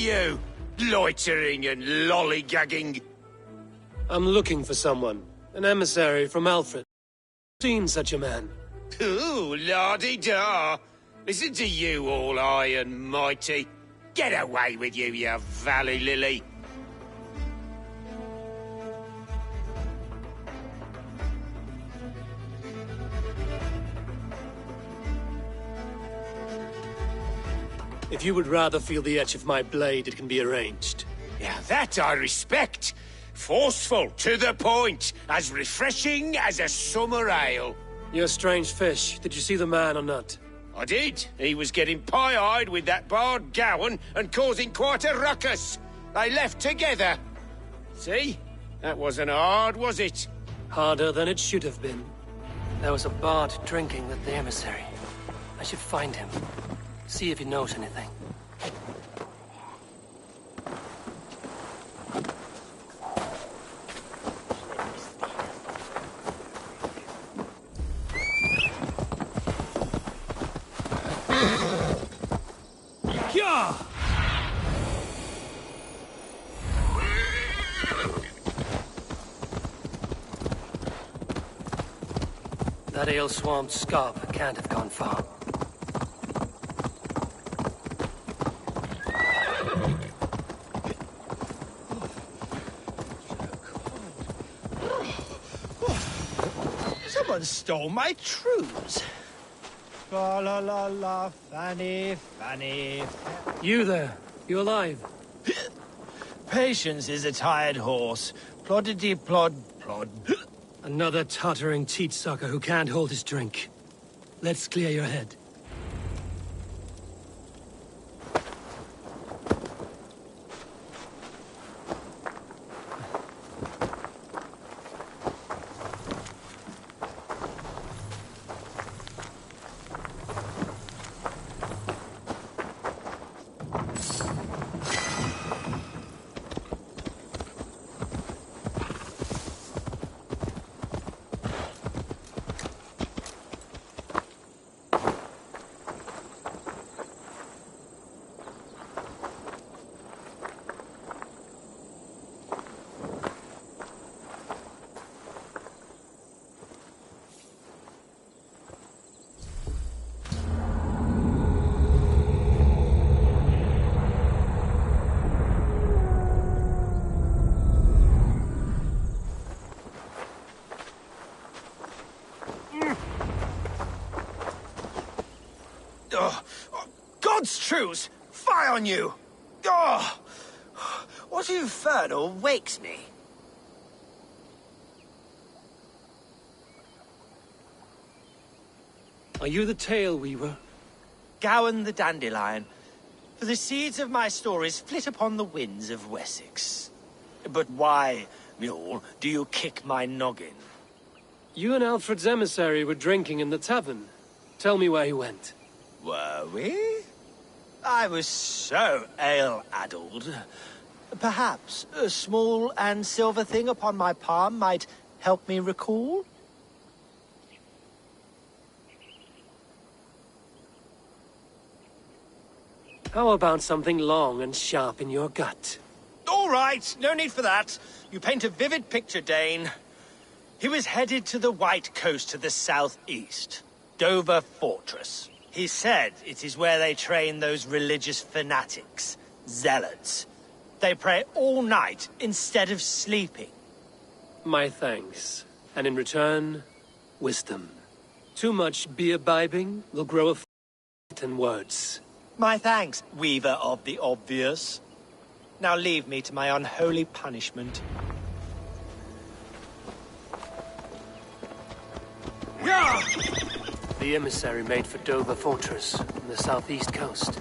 you? Loitering and lollygagging. I'm looking for someone. An emissary from Alfred. Seen such a man. Ooh, la-di-da. Listen to you, all high and mighty. Get away with you, you valley lily. If you would rather feel the edge of my blade, it can be arranged. Yeah, that I respect. Forceful, to the point, as refreshing as a summer ale. You're a strange fish. Did you see the man or not? I did. He was getting pie-eyed with that bard Gowan and causing quite a ruckus. They left together. See? That wasn't hard, was it? Harder than it should have been. There was a bard drinking with the emissary. I should find him. See if he knows anything. That ale-swamped scarp can't have gone far. Someone stole my truths. La la la la, Fanny, Fanny. You there. You alive? Patience is a tired horse. Ploddity plod plod. Another tottering teat-sucker who can't hold his drink. Let's clear your head. God's truths! Fie on you! Oh, what infernal wakes me? Are you the tale weaver? Gowan the dandelion. For the seeds of my stories flit upon the winds of Wessex. But why, mule, do you kick my noggin? You and Alfred's emissary were drinking in the tavern. Tell me where he went. Were we? I was so ale-addled. Perhaps a small and silver thing upon my palm might help me recall? How about something long and sharp in your gut? All right, no need for that. You paint a vivid picture, Dane. He was headed to the White Coast to the southeast, Dover Fortress. He said it is where they train those religious fanatics, zealots. They pray all night instead of sleeping. My thanks. And in return, wisdom. Too much beer-bibbing will grow a f*** in words. My thanks, weaver of the obvious. Now leave me to my unholy punishment. The emissary made for Dover Fortress on the southeast coast.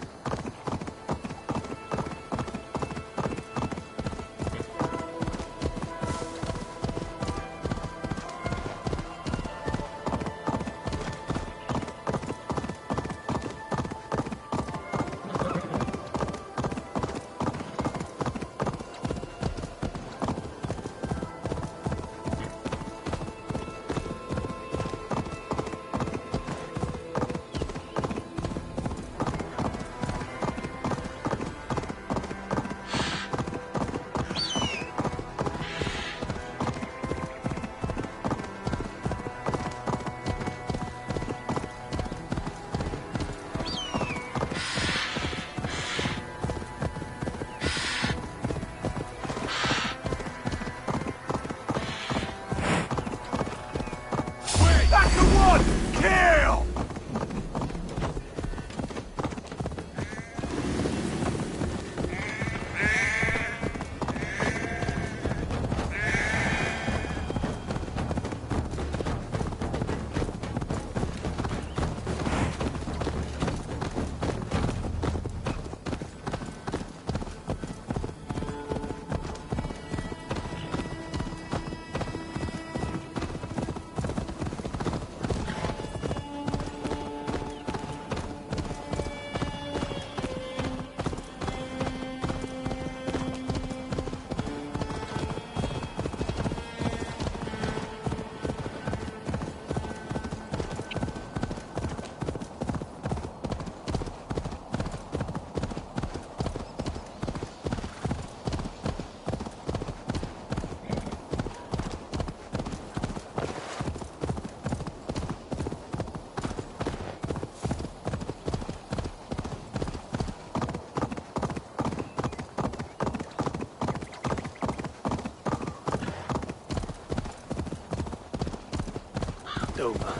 Dover.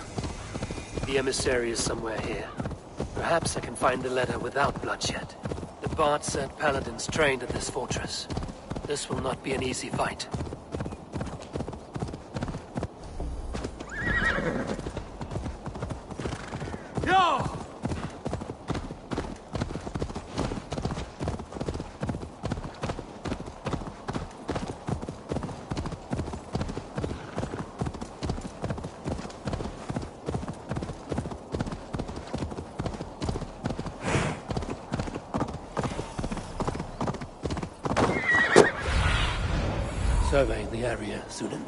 The emissary is somewhere here. Perhaps I can find the letter without bloodshed. The Bard said paladins trained at this fortress. This will not be an easy fight. No! Surveying the area, Sunan.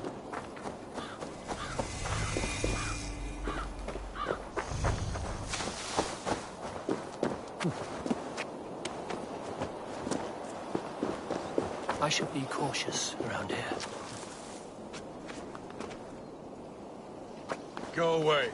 I should be cautious around here. Go away.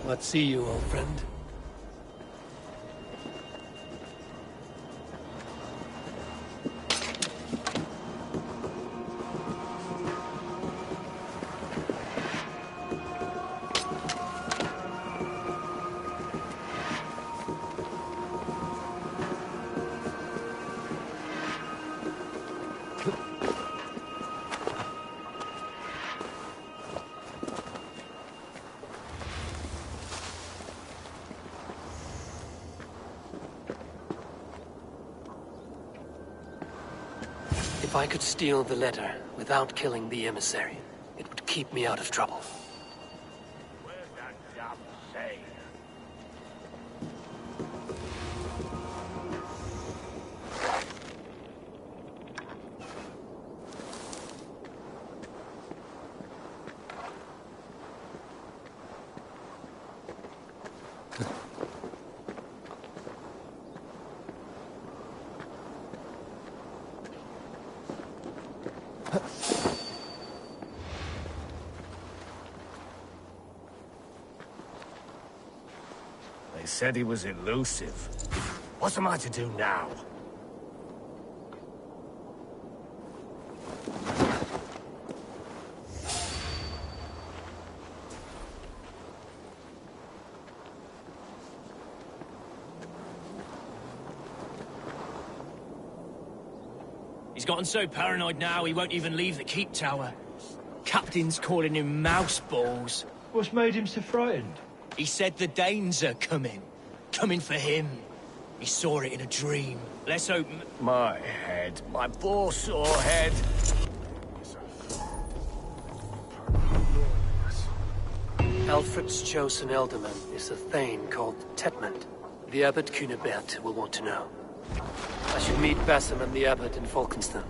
What see you, old friend? If I could steal the letter without killing the emissary, it would keep me out of trouble. Where's that damn say? They said he was elusive. What am I to do now? He's gotten so paranoid now he won't even leave the keep tower. Captain's calling him mouse balls. What's made him so frightened? He said the Danes are coming. Coming for him. He saw it in a dream. Let's hope... My head. My poor sore head. Alfred's chosen ealdorman is a thane called Tetmund. The Abbot Cunibert will want to know. I should meet Basim and the Abbot in Falkenstein.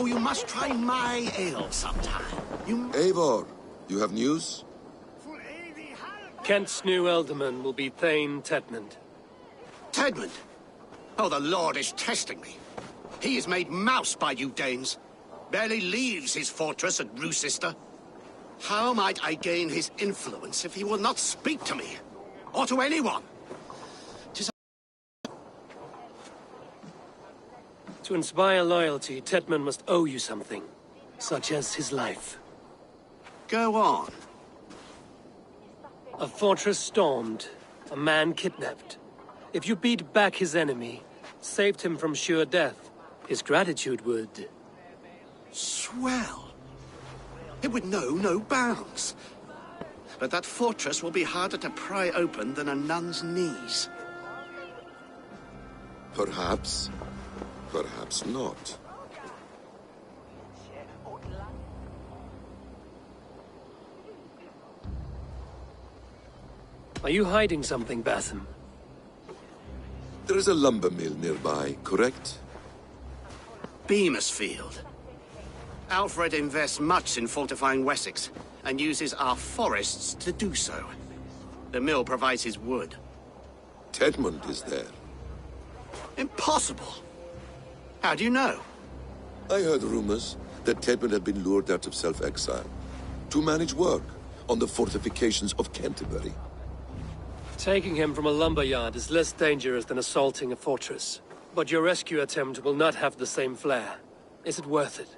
you must try my ale sometime. Eivor, you have news? Kent's new ealdorman will be Thane Tedmund. Tedmund? Oh, the Lord is testing me. He is made mouse by you Danes. Barely leaves his fortress at Roosester. How might I gain his influence if he will not speak to me? Or to anyone? To inspire loyalty, Tedmund must owe you something, such as his life. Go on. A fortress stormed, a man kidnapped. If you beat back his enemy, saved him from sure death, his gratitude would... Swell. It would know no bounds. But that fortress will be harder to pry open than a nun's knees. Perhaps. Perhaps not. Are you hiding something, Batham? There is a lumber mill nearby, correct? Beamisfield. Alfred invests much in fortifying Wessex, and uses our forests to do so. The mill provides his wood. Tedmund is there. Impossible! How do you know? I heard rumors that Tedmund had been lured out of self-exile to manage work on the fortifications of Canterbury. Taking him from a lumberyard is less dangerous than assaulting a fortress. But your rescue attempt will not have the same flair. Is it worth it?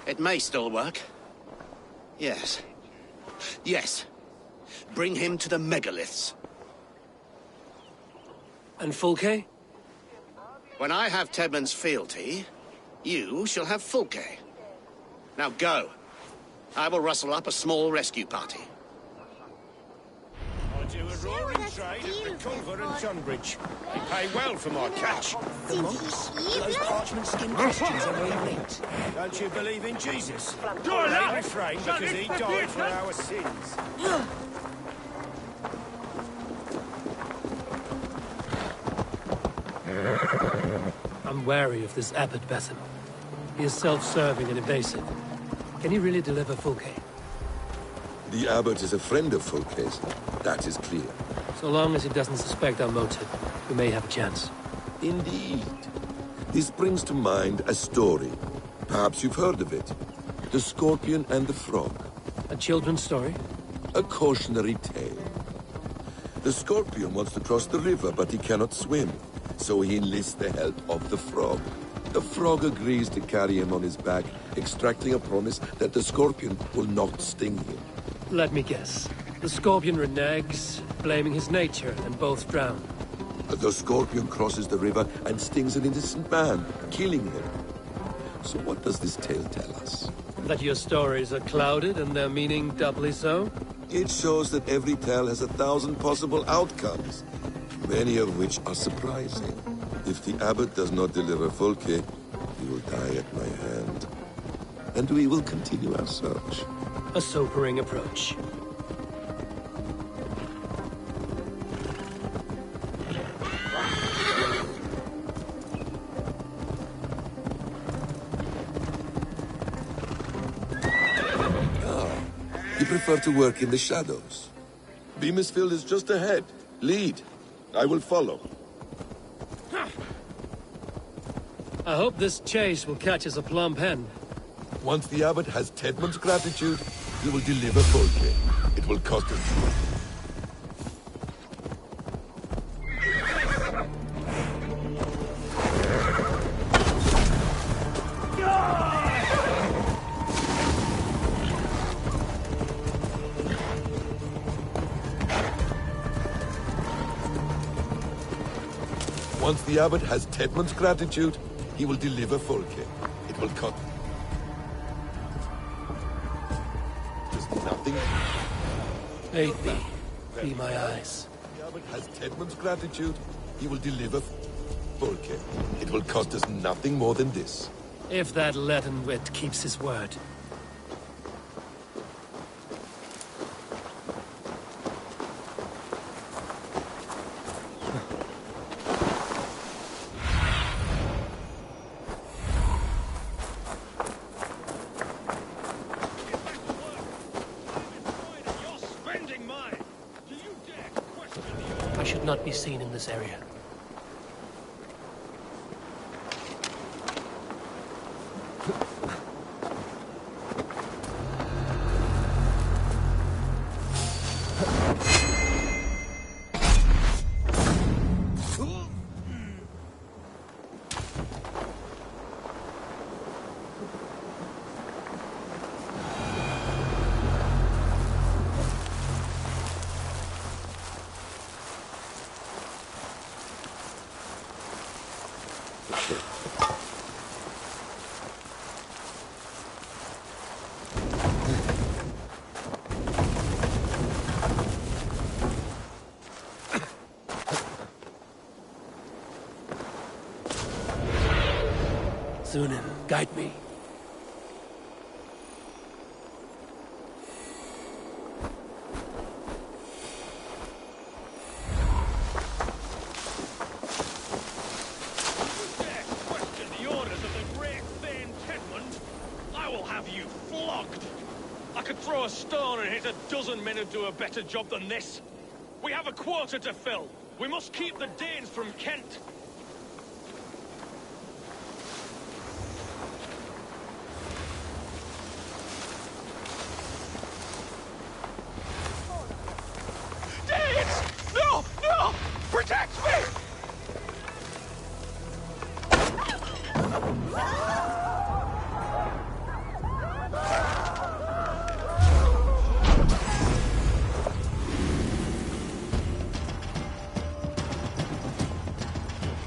It may still work. Yes. Yes. Bring him to the megaliths. And Fulke? When I have Tedmund's fealty, you shall have Fulke. Now go. I will rustle up a small rescue party. I do a roaring trade at the Culver and Tunbridge. They pay well for my catch. The monks? Those parchment-skinned Christians are really linked. Don't you believe in Jesus? They refrain because he died for our sins. I'm wary of this Abbot Batham. He is self-serving and evasive. Can he really deliver Fulke? The abbot is a friend of Fulke's. That is clear. So long as he doesn't suspect our motive, we may have a chance. Indeed. This brings to mind a story. Perhaps you've heard of it. The Scorpion and the Frog. A children's story? A cautionary tale. The Scorpion wants to cross the river, but he cannot swim. So he enlists the help of the Frog. The Frog agrees to carry him on his back, extracting a promise that the Scorpion will not sting him. Let me guess. The Scorpion reneges, blaming his nature, and both drown. The Scorpion crosses the river and stings an innocent man, killing him. So what does this tale tell us? That your stories are clouded and their meaning doubly so? It shows that every tale has 1,000 possible outcomes, many of which are surprising. If the abbot does not deliver Fulke, he will die at my hand. And we will continue our search. A sobering approach. You prefer to work in the shadows. Beamisfield is just ahead. Lead. I will follow. I hope this chase will catch us a plump hen. Once the abbot has Tedmund's gratitude, he will deliver Fulke. It will cost him. Once the abbot has Tedmund's gratitude, he will deliver Fulke. It will cost. Nothing. Aid me. Be my eyes. The abbot has Tedmund's gratitude. He will deliver Fulke. It will cost us nothing more than this. If that leaden wit keeps his word. should not be seen in this area. Sunan, guide me. Question the orders of the great Thane Tedmund, I will have you flogged. I could throw a stone and hit a dozen men who'd do a better job than this. We have a quota to fill. We must keep the Danes from Kent. Danes! No! No! Protect me!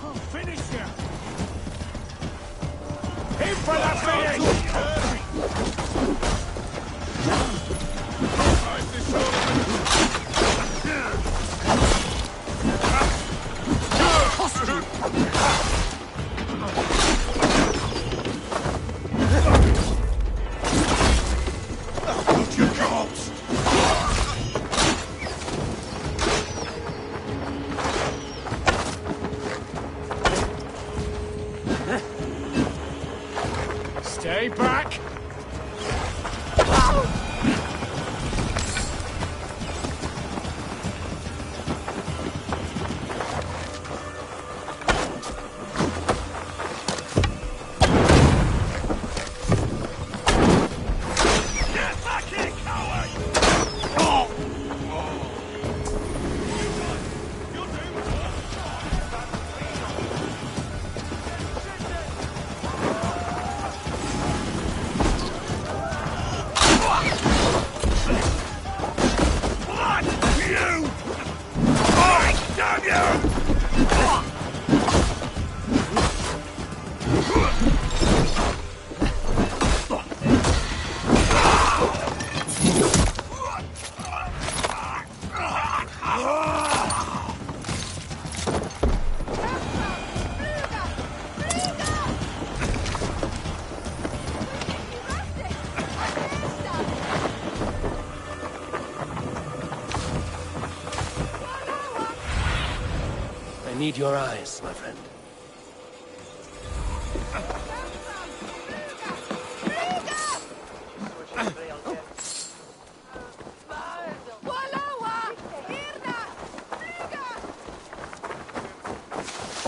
I'll finish you! Aim for that finish! Stay back! Get back here, coward! You're doomed. What? You! Oh, damn you! I need your eyes, my friend.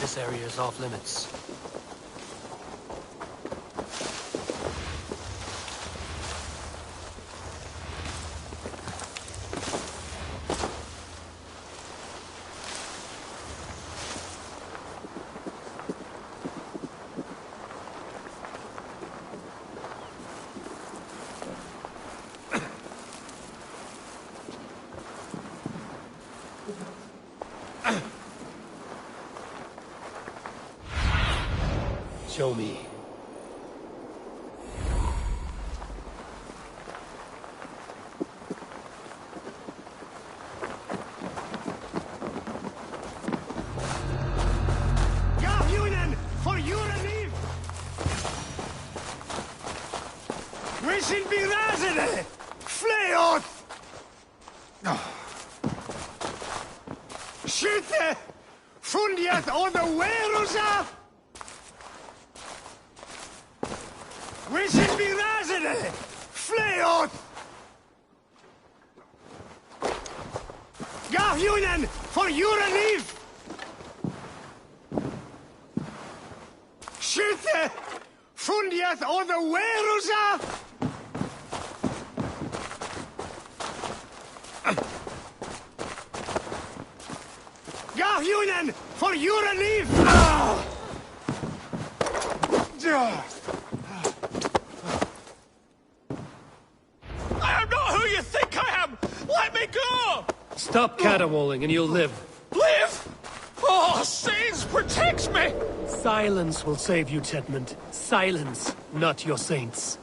This area is off limits. Show me. Unionen for Euroleaf! We should be razene! Fleot! Skytte! Fundiet on the Werusa! We should be razene! Fleot! Ja, Gahjunen, for your relief! Skytte! Fundiet or the Werusa! Gahjunen, for your relief! I am not who you think I am! Let me go! Stop caterwauling and you'll live. Live! Oh, Saints, protect me! Silence will save you, Tedmund. Silence, not your saints.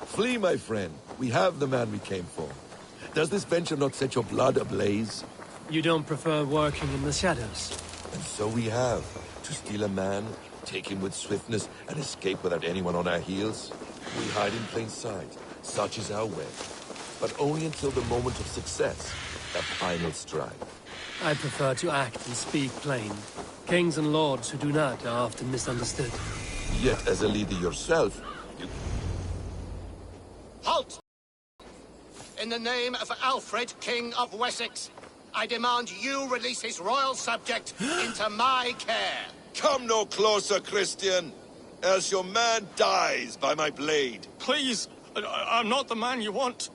Flee, my friend. We have the man we came for. Does this venture not set your blood ablaze? You don't prefer working in the shadows? And so we have. To steal a man, take him with swiftness, and escape without anyone on our heels? We hide in plain sight. Such is our way. But only until the moment of success, the final strike. I prefer to act and speak plain. Kings and lords who do not are often misunderstood. Yet, as a leader yourself, you... Halt! In the name of Alfred, King of Wessex, I demand you release his royal subject into my care. Come no closer, Christian, else your man dies by my blade. Please, I'm not the man you want.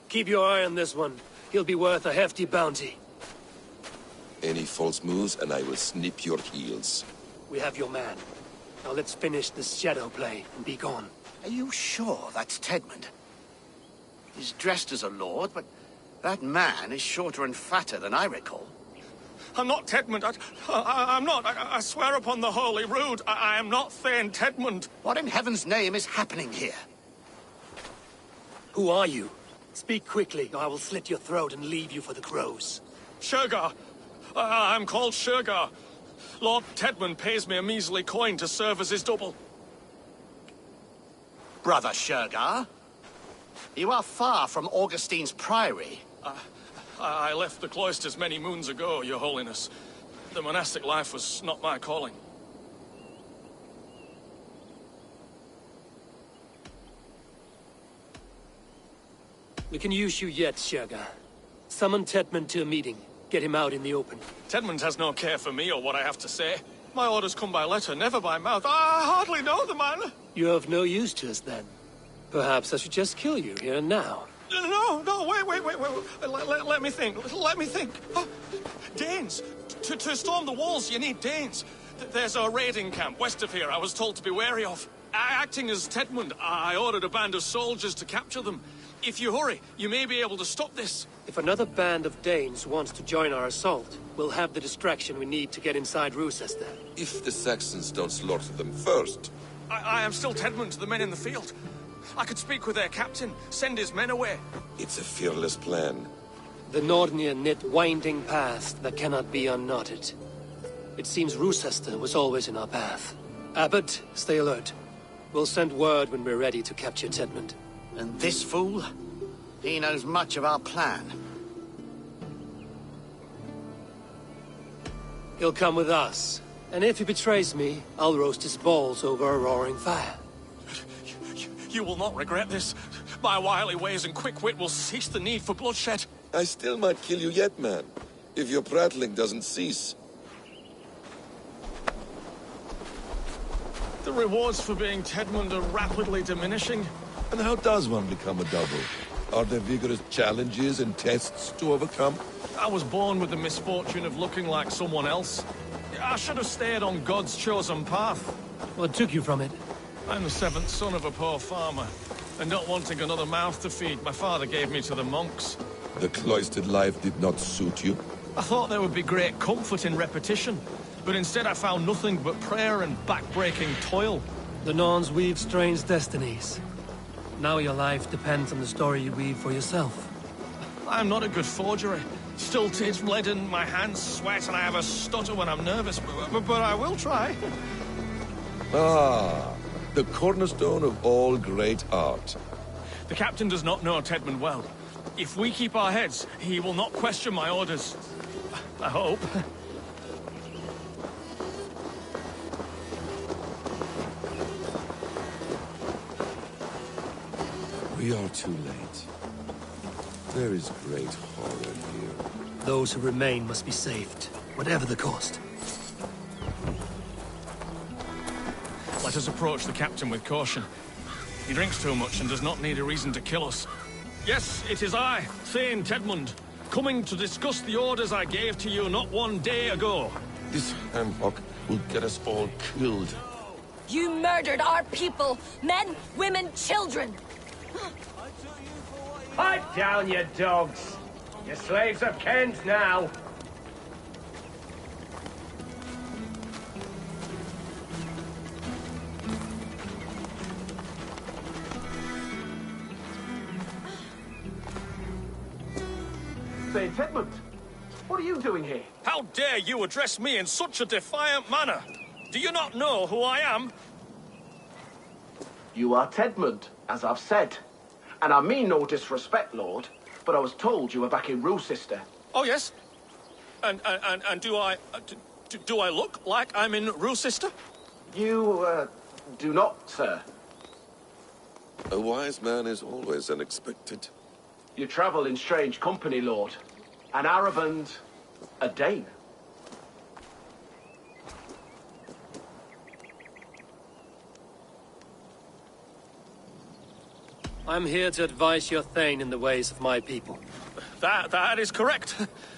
Keep your eye on this one. He'll be worth a hefty bounty. Any false moves, and I will snip your heels. We have your man. Now let's finish this shadow play and be gone. Are you sure that's Tedmund? He's dressed as a lord, but that man is shorter and fatter than I recall. I'm not Tedmund. I'm not. I swear upon the Holy Rood, I am not Thane Tedmund. What in heaven's name is happening here? Who are you? Speak quickly, or I will slit your throat and leave you for the crows. Shergar. I'm called Shergar. Lord Tedmund pays me a measly coin to serve as his double. Brother Shergar? You are far from Augustine's priory. I left the cloisters many moons ago, Your Holiness. The monastic life was not my calling. We can use you yet, Shergar. Summon Tedmund to a meeting. Get him out in the open. Tedmund has no care for me or what I have to say. My orders come by letter, never by mouth. I hardly know the man. You're of no use to us, then. Perhaps I should just kill you here and now. No, wait. Let me think. Let me think. Oh, Danes. To storm the walls, you need Danes. There's a raiding camp west of here I was told to be wary of. Acting as Tedmund, I ordered a band of soldiers to capture them. If you hurry, you may be able to stop this. If another band of Danes wants to join our assault, we'll have the distraction we need to get inside Rochester. If the Saxons don't slaughter them first. I am still Tedmund to the men in the field. I could speak with their captain, send his men away. It's a fearless plan. The Nordnir knit winding paths that cannot be unknotted. It seems Rochester was always in our path. Abbot, stay alert. We'll send word when we're ready to capture Tedmund. And this fool? He knows much of our plan. He'll come with us. And if he betrays me, I'll roast his balls over a roaring fire. You will not regret this. My wily ways and quick wit will cease the need for bloodshed. I still might kill you yet, man. If your prattling doesn't cease. The rewards for being Tedmund are rapidly diminishing. And how does one become a double? Are there vigorous challenges and tests to overcome? I was born with the misfortune of looking like someone else. I should have stayed on God's chosen path. What took you from it? I'm the seventh son of a poor farmer. And not wanting another mouth to feed, my father gave me to the monks. The cloistered life did not suit you? I thought there would be great comfort in repetition. But instead I found nothing but prayer and back-breaking toil. The Norns weave strange destinies. Now your life depends on the story you weave for yourself. I'm not a good forgery. Still tastes leaden, my hands sweat, and I have a stutter when I'm nervous. But I will try. Ah, the cornerstone of all great art. The captain does not know Tedmund well. If we keep our heads, he will not question my orders. I hope. We are too late. There is great horror here. Those who remain must be saved, whatever the cost. Let us approach the captain with caution. He drinks too much and does not need a reason to kill us. Yes, it is I, Thane Tedmund, coming to discuss the orders I gave to you not one day ago. This hammock will get us all killed. You murdered our people! Men, women, children! Pipe down, you dogs! Your slaves are Ken's now! Say, Tedmund, what are you doing here? How dare you address me in such a defiant manner? Do you not know who I am? You are Tedmund, as I've said. And I mean no disrespect, Lord, but I was told you were back in Rochester. Oh, yes? And do I look like I'm in Rochester? You, do not, sir. A wise man is always unexpected. You travel in strange company, Lord. An Arab and a Dane. I'm here to advise your Thane in the ways of my people. That is correct.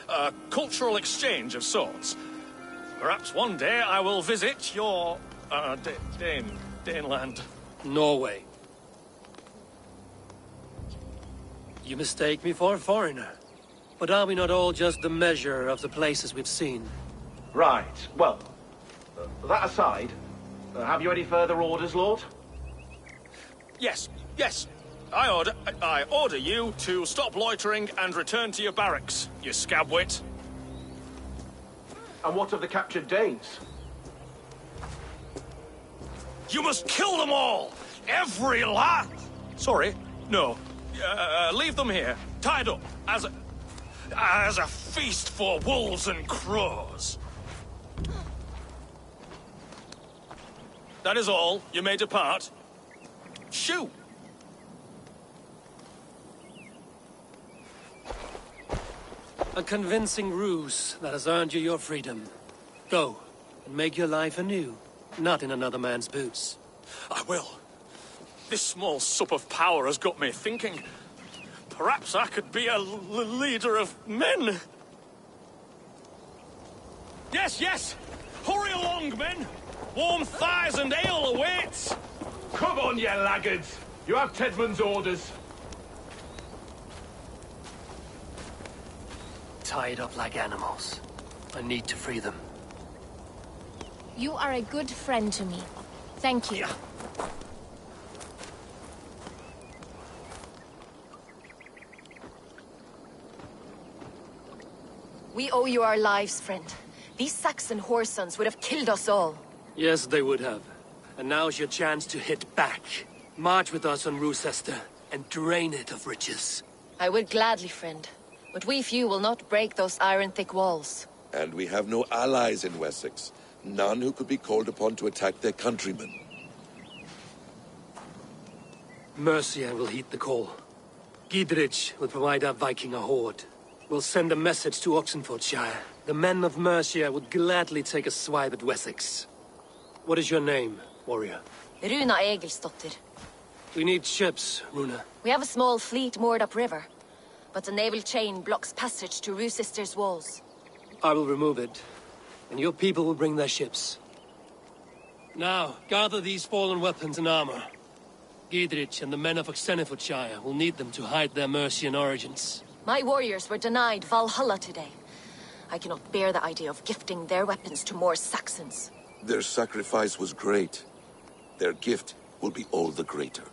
A cultural exchange of sorts. Perhaps one day I will visit your, Daneland. Norway. You mistake me for a foreigner. But are we not all just the measure of the places we've seen? Right, well, that aside, have you any further orders, Lord? Yes. I order you to stop loitering and return to your barracks, you scabwit. And what of the captured Danes? You must kill them all! Every last... Sorry, no. Leave them here, tied up, as a feast for wolves and crows. That is all. You may depart. Shoot! A convincing ruse that has earned you your freedom. Go, and make your life anew, not in another man's boots. I will. This small sup of power has got me thinking. Perhaps I could be a leader of men. Yes! Hurry along, men! Warm thighs and ale awaits! Come on, you laggards! You have Tedmund's orders. Tied up like animals. I need to free them. You are a good friend to me. Thank you. We owe you our lives, friend. These Saxon whoresons would have killed us all. Yes, they would have. And now's your chance to hit back. March with us on Rochester and drain it of riches. I would gladly, friend. But we few will not break those iron-thick walls. And we have no allies in Wessex. None who could be called upon to attack their countrymen. Mercia will heed the call. Gidrich will provide our Viking a horde. We'll send a message to Oxenfordshire. The men of Mercia would gladly take a swipe at Wessex. What is your name, warrior? Runa Egilsdotter. We need ships, Runa. We have a small fleet moored upriver, but the naval chain blocks passage to Rochester's walls. I will remove it, and your people will bring their ships. Now, gather these fallen weapons and armor. Gidrich and the men of Oxenfordshire will need them to hide their Mercian origins. My warriors were denied Valhalla today. I cannot bear the idea of gifting their weapons to more Saxons. Their sacrifice was great. Their gift will be all the greater.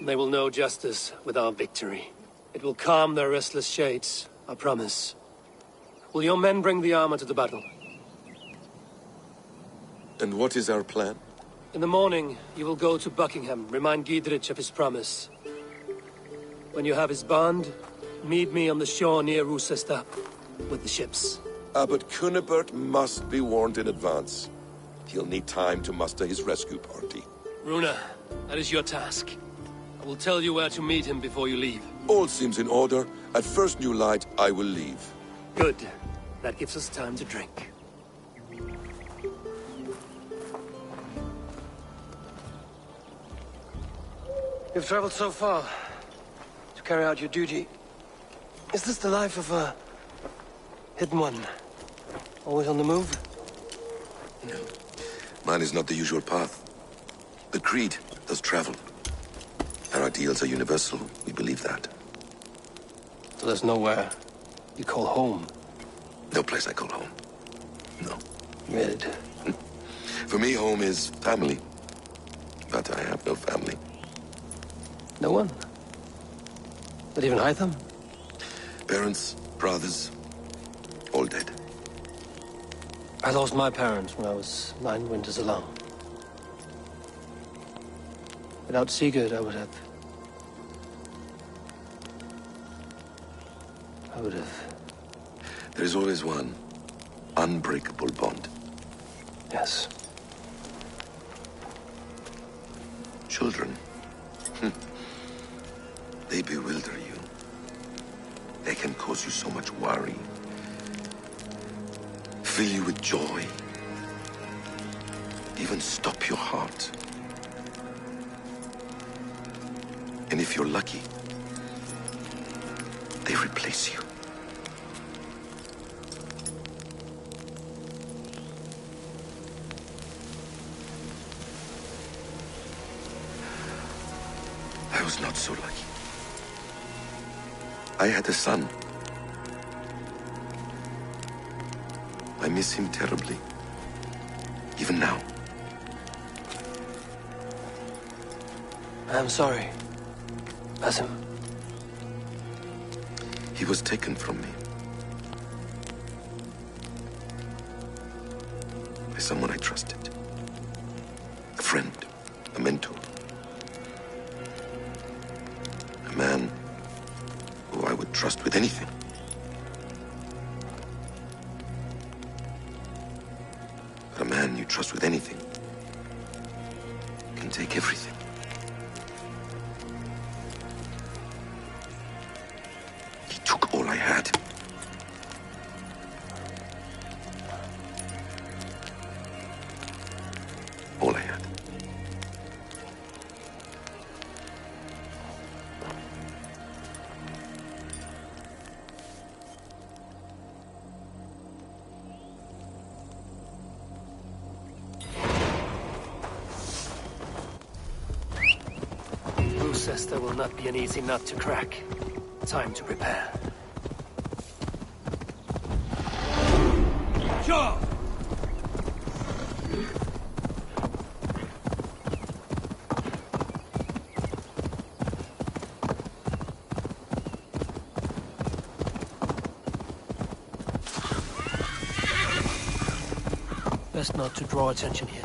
They will know justice with our victory. It will calm their restless shades, I promise. Will your men bring the armor to the battle? And what is our plan? In the morning, you will go to Buckingham, remind Gidrich of his promise. When you have his bond, meet me on the shore near Rochester with the ships. Abbot Cunibert must be warned in advance. He'll need time to muster his rescue party. Runa, that is your task. I will tell you where to meet him before you leave. All seems in order. At first new light, I will leave. Good. That gives us time to drink. You've traveled so far to carry out your duty. Is this the life of a hidden one? Always on the move? No. Mine is not the usual path. The Creed does travel. Our ideals are universal. We believe that. So there's nowhere you call home? No place I call home. No. Mid. For me, home is family. But I have no family. No one? Not even Hytham? Parents, brothers, all dead. I lost my parents when I was 9 winters alone. Without Sigurd, I would have... There is always one unbreakable bond. Yes. Children. They bewilder you. They can cause you so much worry. Fill you with joy. Even stop your heart. And if you're lucky, they replace you. I was not so lucky. I had a son. I miss him terribly. Even now. I'm sorry. Basim. He was taken from me. By someone I trusted. A friend. A mentor. A man who I would trust with anything. But a man you trust with anything can take everything. He took all I had. All I had. Gloucester will not be an easy nut to crack. Time to prepare. Sure! Best not to draw attention here.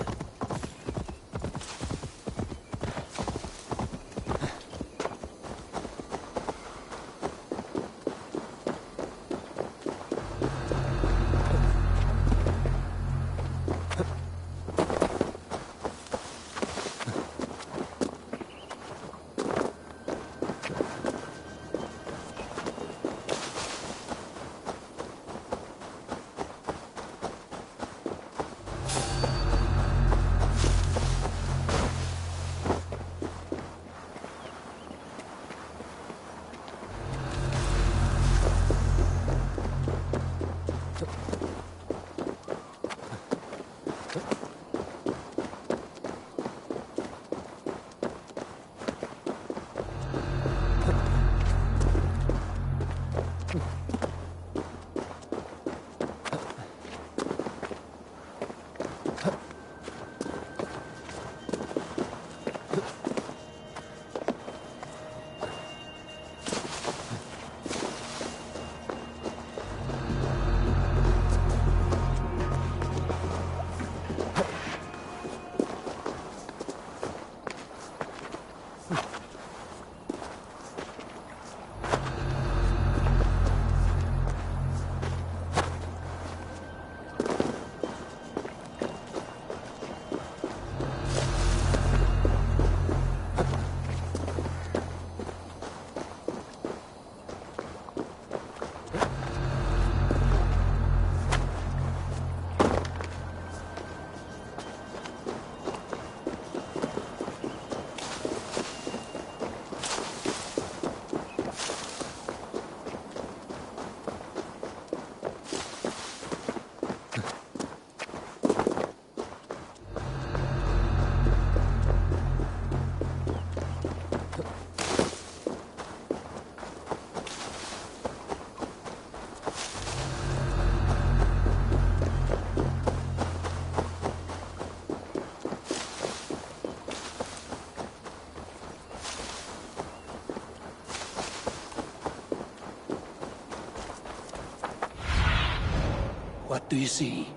do you see?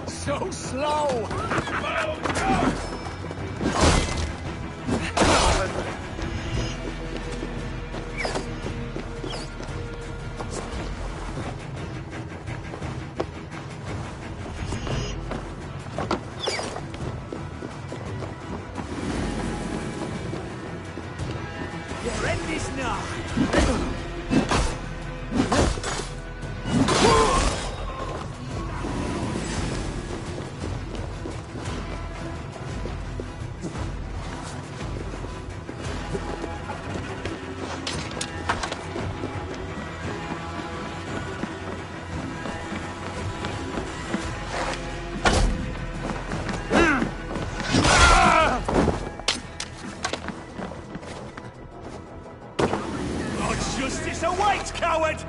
So slow! Your end is nigh! Justice awaits, coward!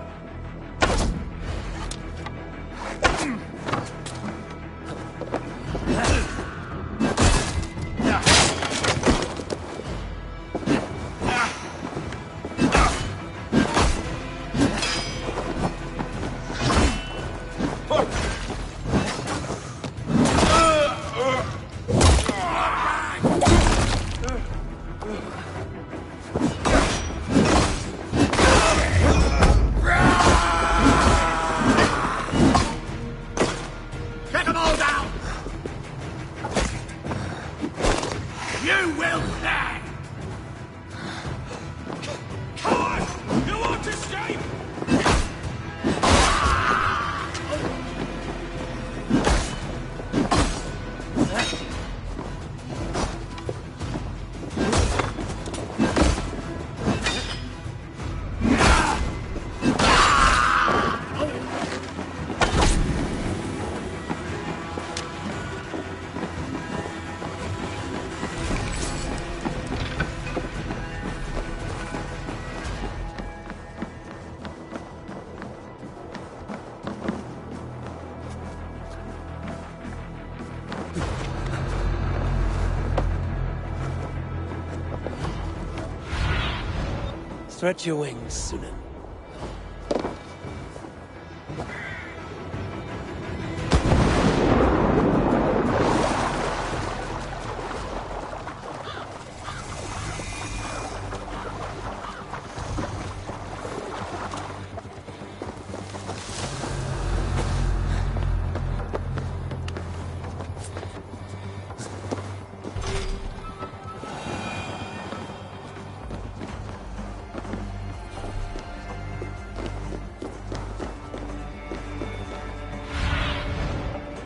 Stretch your wings, Sunan.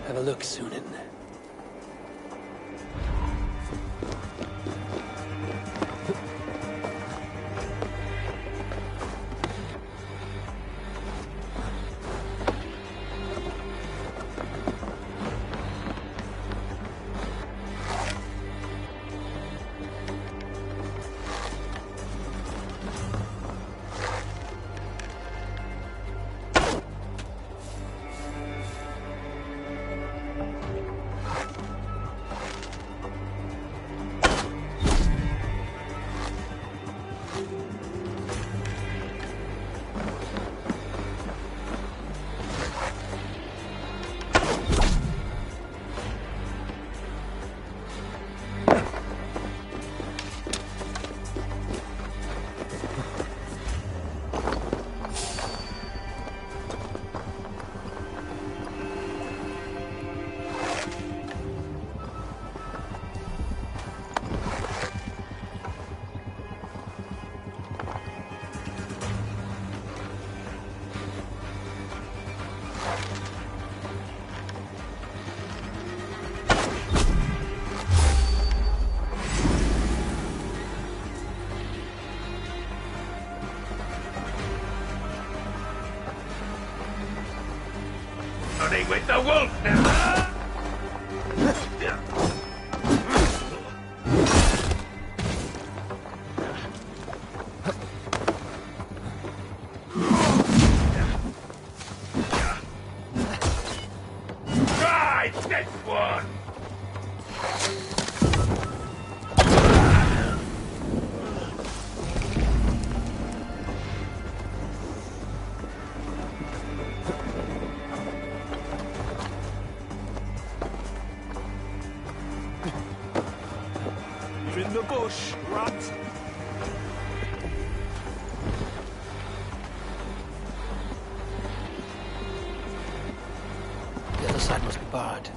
Have a look, Sunan. with the wolf now. Try this one. You're in the bush, rat. The other side must be barred.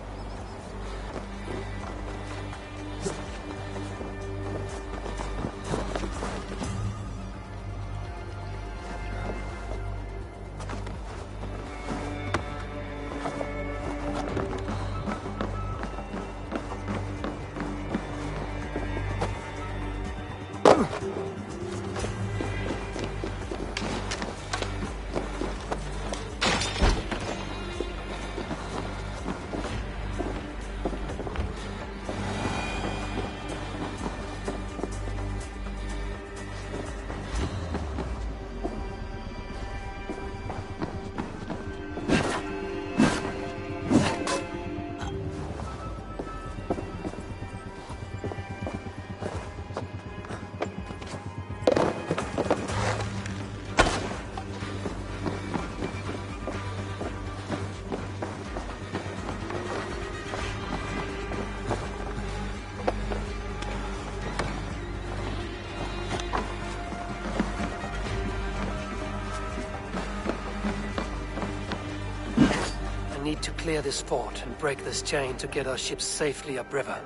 I need to clear this fort and break this chain to get our ships safely upriver.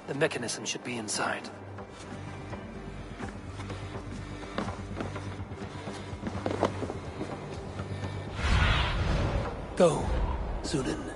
The mechanism should be inside. Go, Zunin.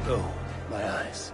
Oh, my eyes.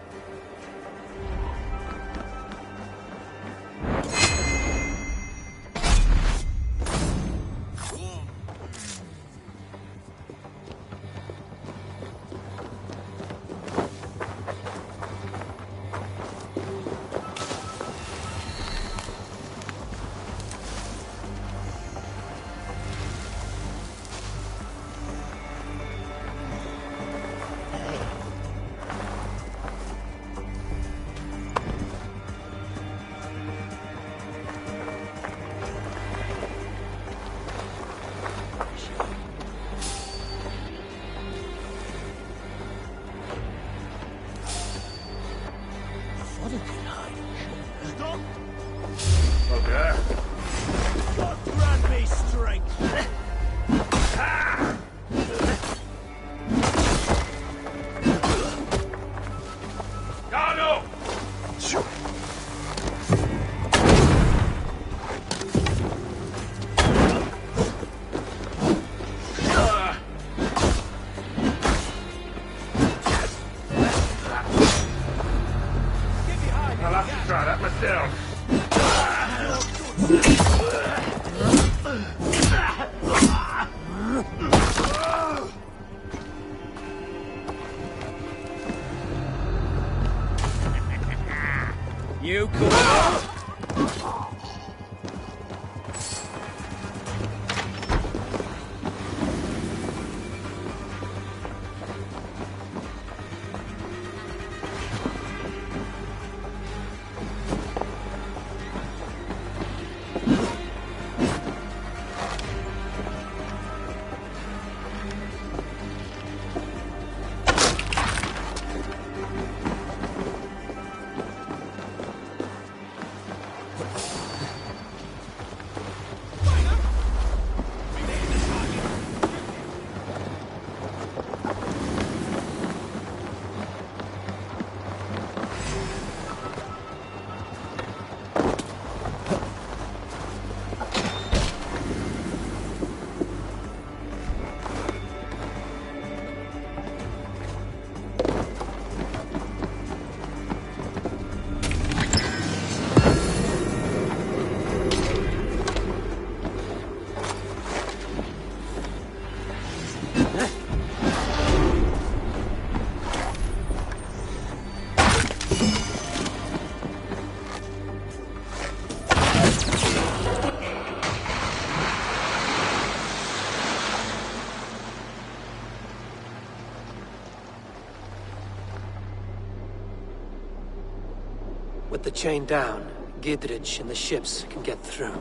Okay. God grant me strength. You could. With the chain down, Gidrich and the ships can get through.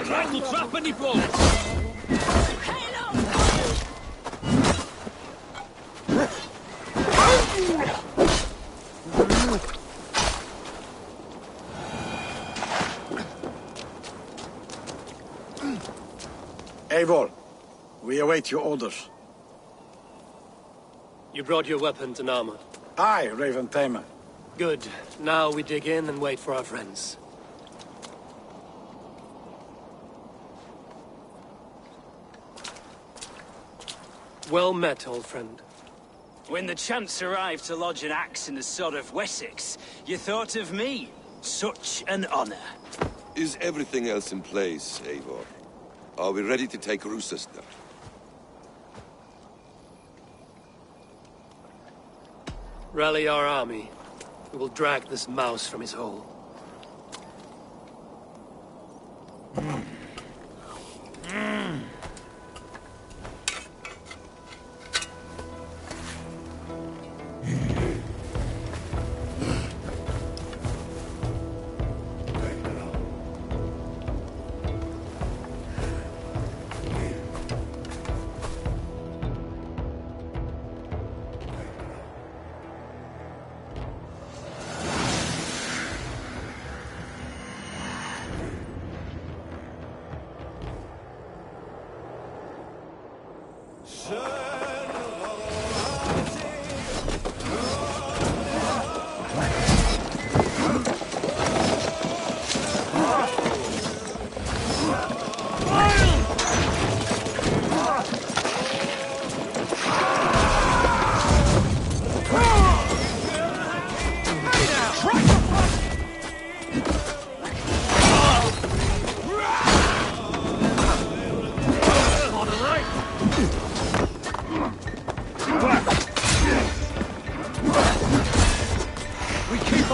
Rattle trap any blow! Eivor, we await your orders. You brought your weapons and armor. Aye, Raven Tamer. Good. Now we dig in and wait for our friends. Well met, old friend. When the chance arrived to lodge an axe in the sod of Wessex, you thought of me. Such an honor. Is everything else in place, Eivor? Are we ready to take Rochester? Rally our army. We will drag this mouse from his hole.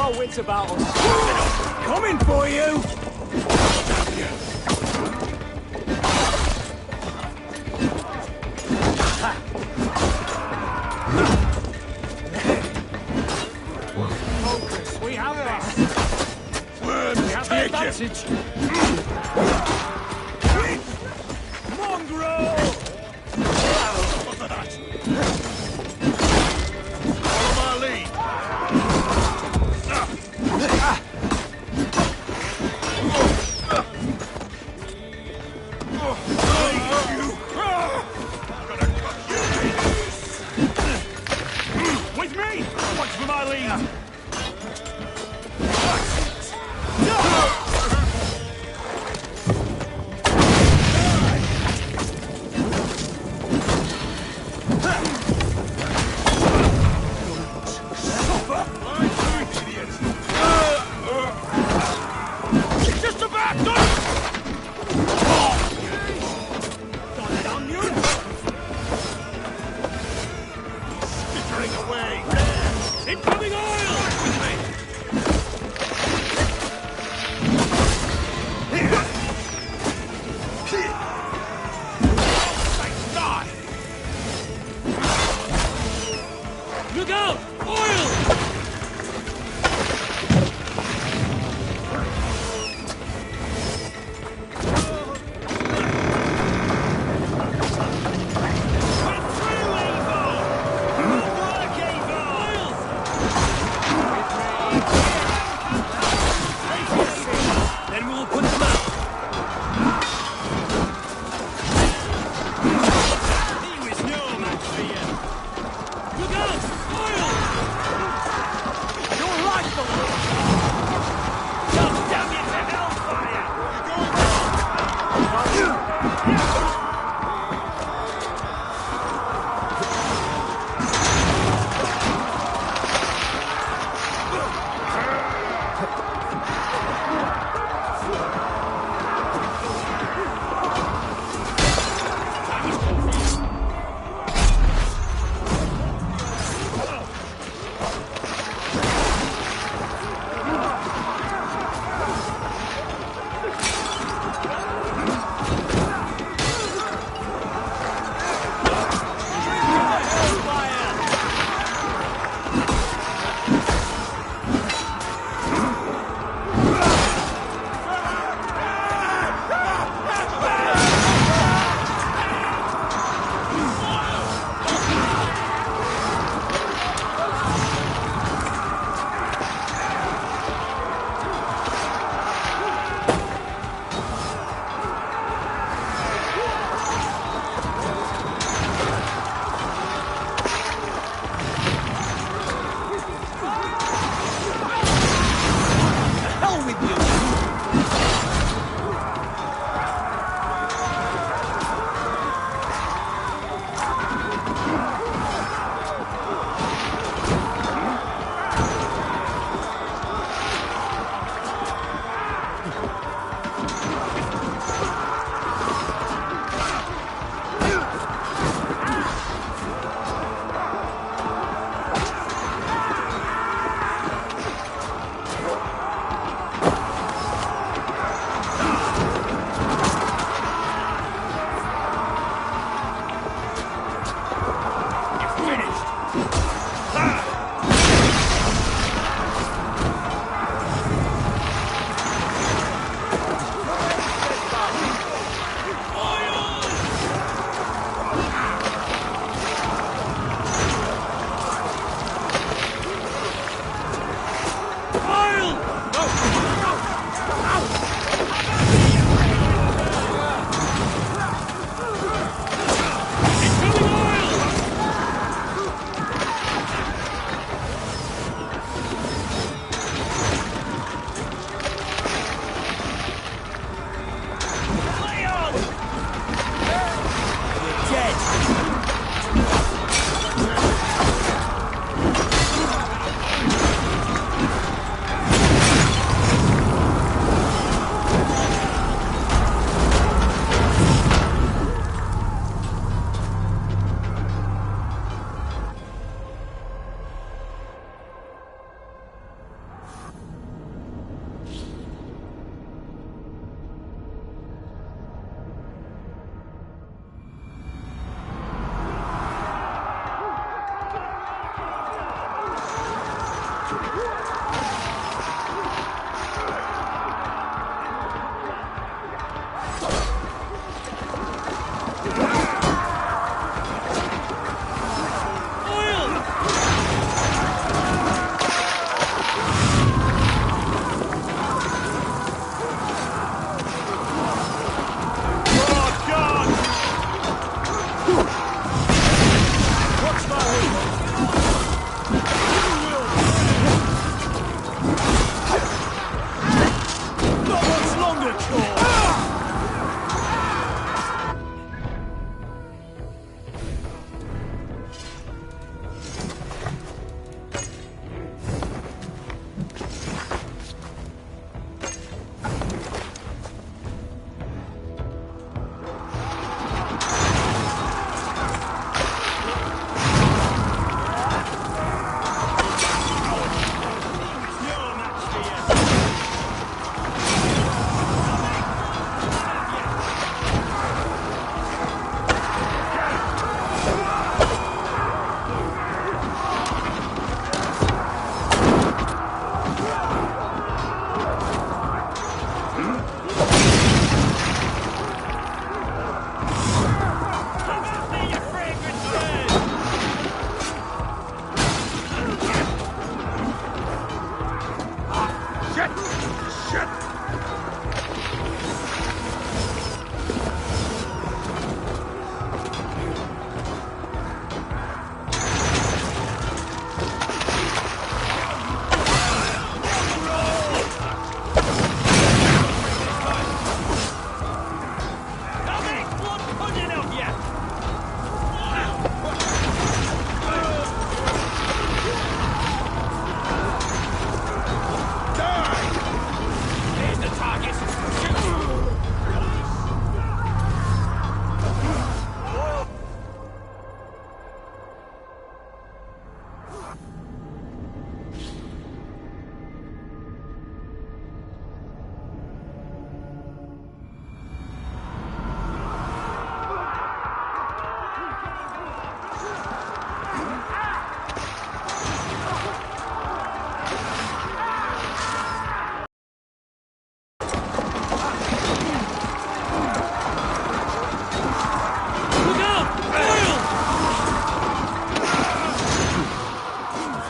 our wits about us. Coming for you! Focus, we have this. We have the advantage. Mongrel! Follow my lead. With me! Watch for my lead! Just about done! Skittering away! Incoming oil!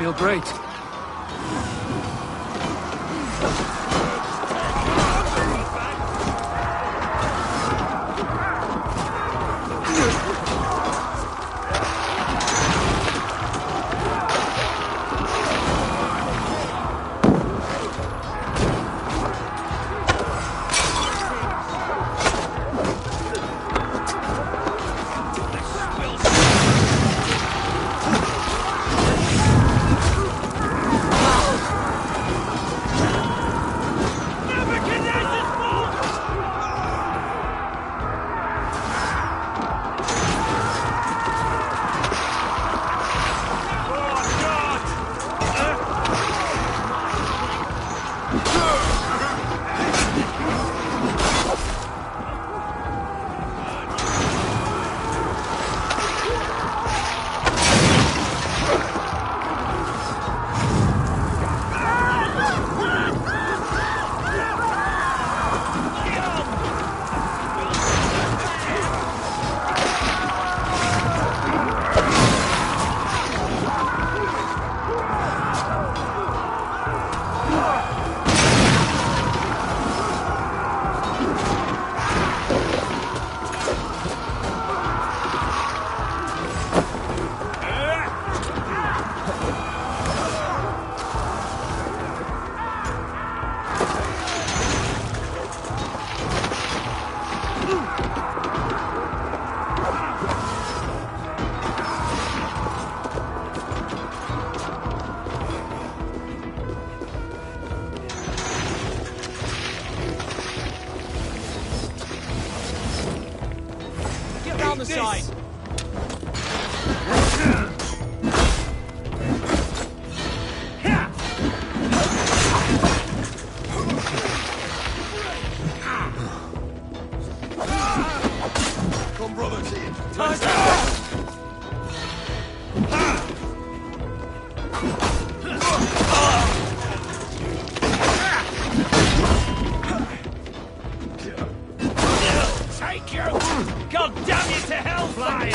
feel great. Down the side. Come, brothers. Take you! God damn you to hellfire!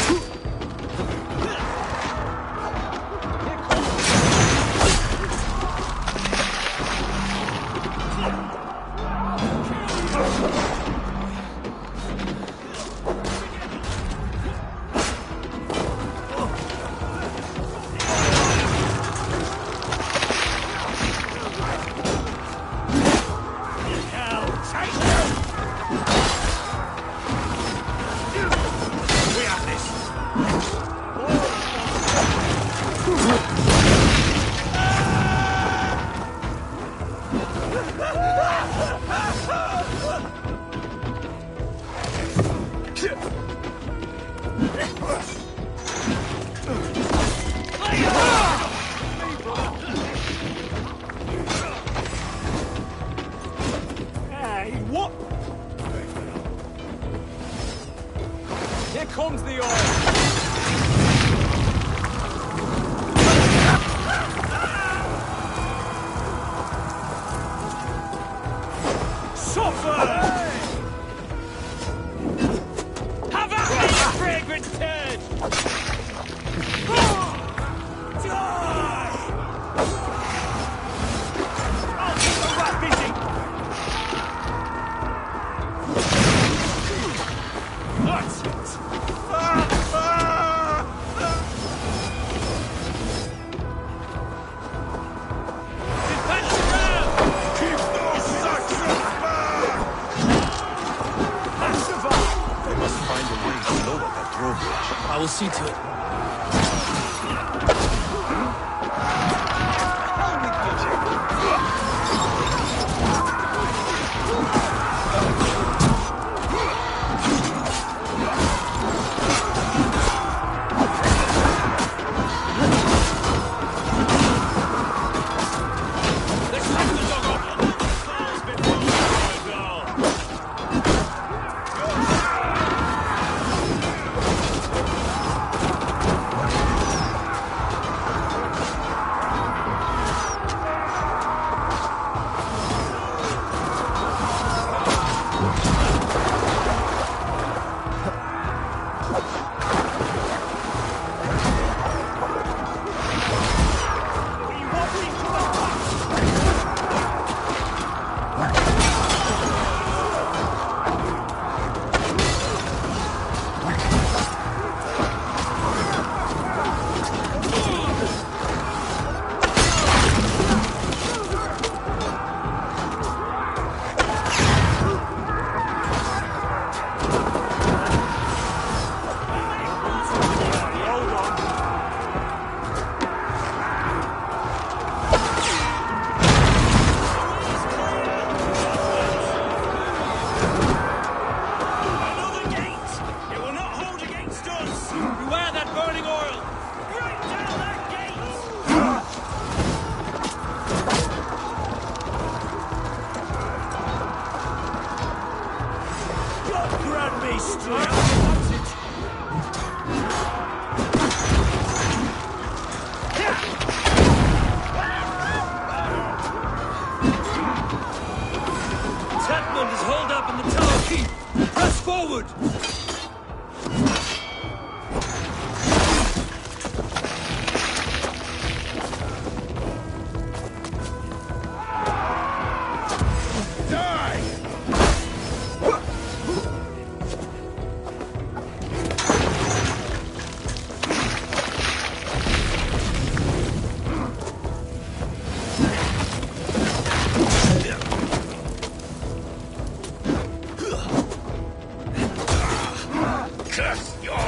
Hey, what? Here comes the oil! Suffer! Have at me, you fragrant turd! Die! I'll keep the rat busy! That's it! Dispatch the ground! Keep those Saxons back! They must find a way to lower that drawbridge. I will see to it. Let's let the dog off! Falls before we go!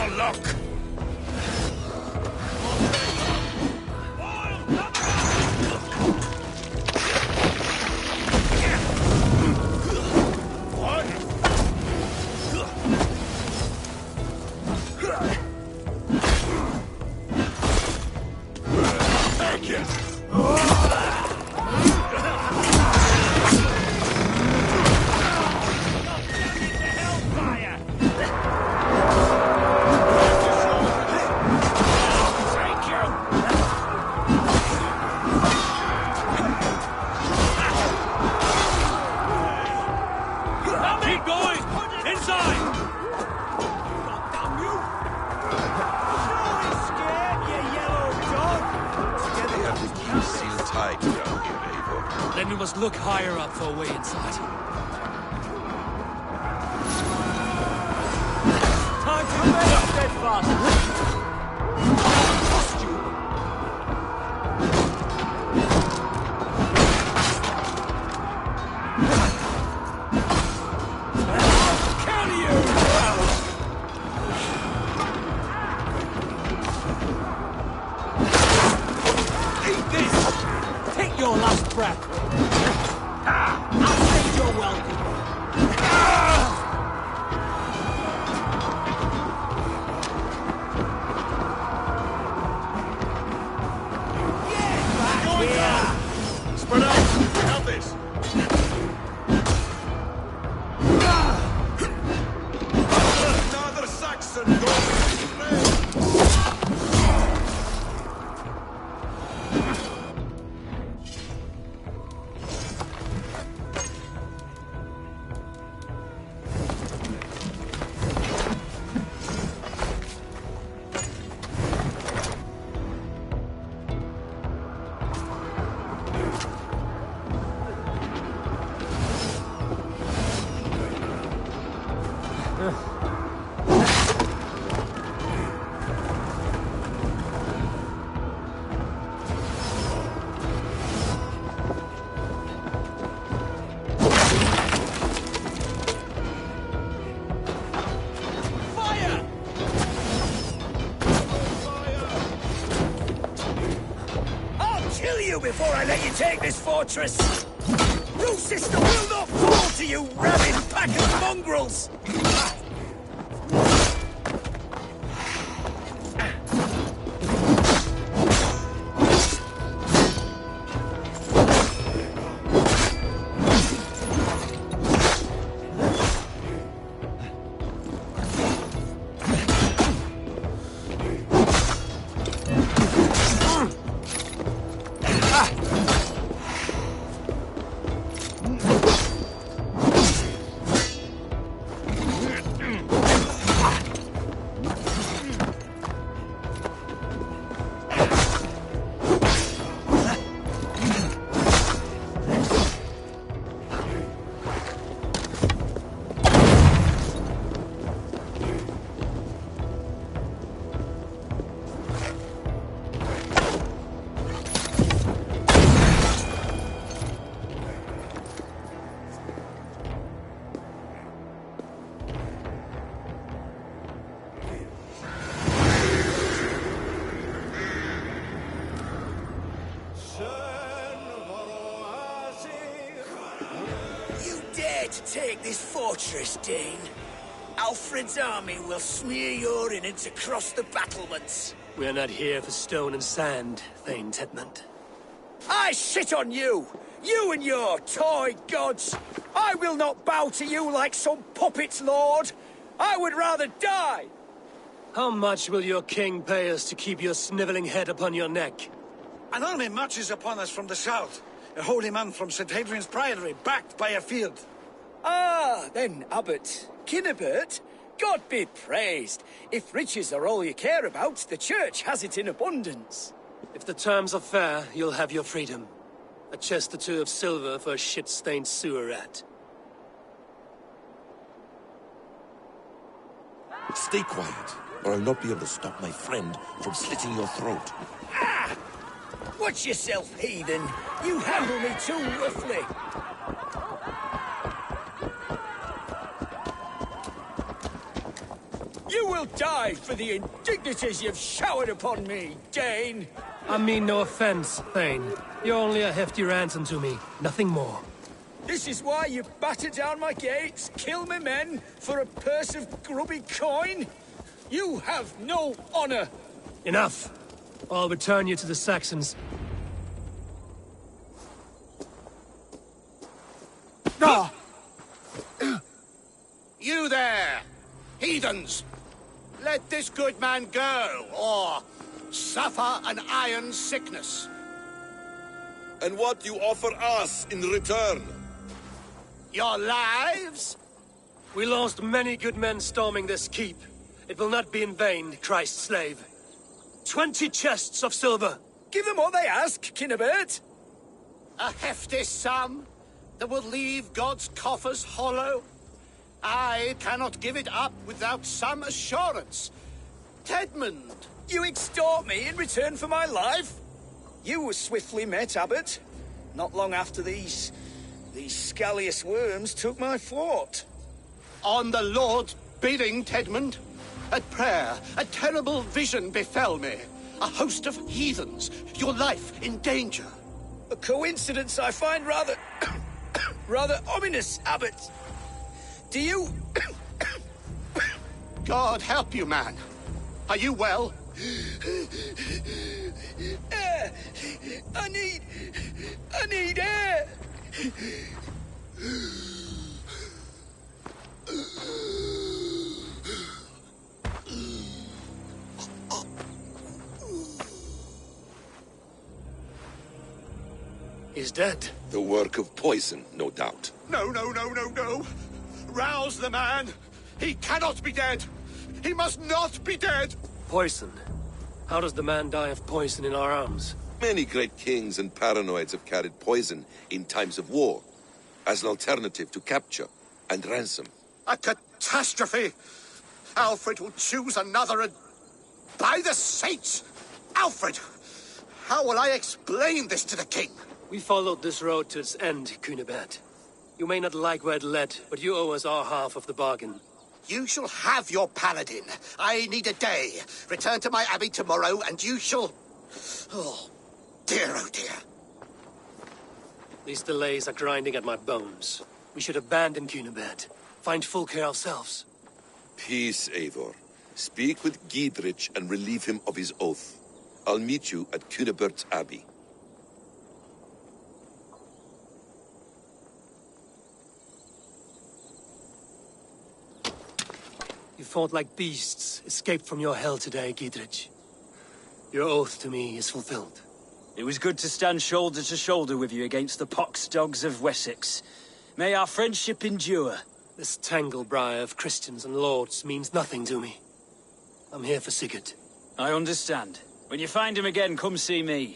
your luck! Then we must look higher up for a way inside. Time to remain steadfast! Your last breath. I'll say you're welcome. Spread out! Help this! Another Saxon going! Before I let you take this fortress! Roosister will not fall to you, rabid pack of mongrels! To take this fortress, Dane. Alfred's army will smear your innards across the battlements. We are not here for stone and sand, Thane Tedmund. I shit on you! You and your toy gods! I will not bow to you like some puppet's lord! I would rather die! How much will your king pay us to keep your snivelling head upon your neck? An army marches upon us from the south. A holy man from St. Hadrian's Priory, backed by a field. Ah, then, Abbot. Kinnebert, God be praised. If riches are all you care about, the church has it in abundance. If the terms are fair, you'll have your freedom. A chest or two of silver for a shit-stained sewer rat. Stay quiet, or I'll not be able to stop my friend from slitting your throat. Ah! Watch yourself, heathen. You handle me too roughly. You will will die for the indignities you've showered upon me, Dane. I mean no offense, Thane. You're only a hefty ransom to me, nothing more. This is why you batter down my gates, kill my men, for a purse of grubby coin? You have no honor! Enough! I'll return you to the Saxons. Ah! You there! Heathens! Let this good man go, or suffer an iron sickness. And what you offer us in return? Your lives? We lost many good men storming this keep. It will not be in vain, Christ's slave. 20 chests of silver. Give them what they ask, Kinnebert. A hefty sum that will leave God's coffers hollow. I cannot give it up without some assurance. Tedmund! You extort me in return for my life? You were swiftly met, Abbot. Not long after these scallious worms took my fort. On the Lord's bidding, Tedmund. At prayer, a terrible vision befell me. A host of heathens, your life in danger. A coincidence I find rather... rather ominous, Abbot. Do you... God help you, man. Are you well? Air! I need air! He's dead. The work of poison, no doubt. No. Rouse the man. He cannot be dead. He must not be dead. Poison. How does the man die of poison in our arms? Many great kings and paranoids have carried poison in times of war, as an alternative to capture and ransom. A catastrophe. Alfred will choose another and... By the saints! Alfred! How will I explain this to the king? We followed this road to its end, Cunibert. You may not like where it led, but you owe us our half of the bargain. You shall have your paladin. I need a day. Return to my abbey tomorrow, and you shall... Oh dear. These delays are grinding at my bones. We should abandon Cunibert. Find Fulke ourselves. Peace, Eivor. Speak with Giedrich and relieve him of his oath. I'll meet you at Cunibert's Abbey. You fought like beasts, escaped from your hell today, Giedrich. Your oath to me is fulfilled. It was good to stand shoulder to shoulder with you against the pox dogs of Wessex. May our friendship endure. This tangle-briar of Christians and lords means nothing to me. I'm here for Sigurd. I understand. When you find him again, come see me.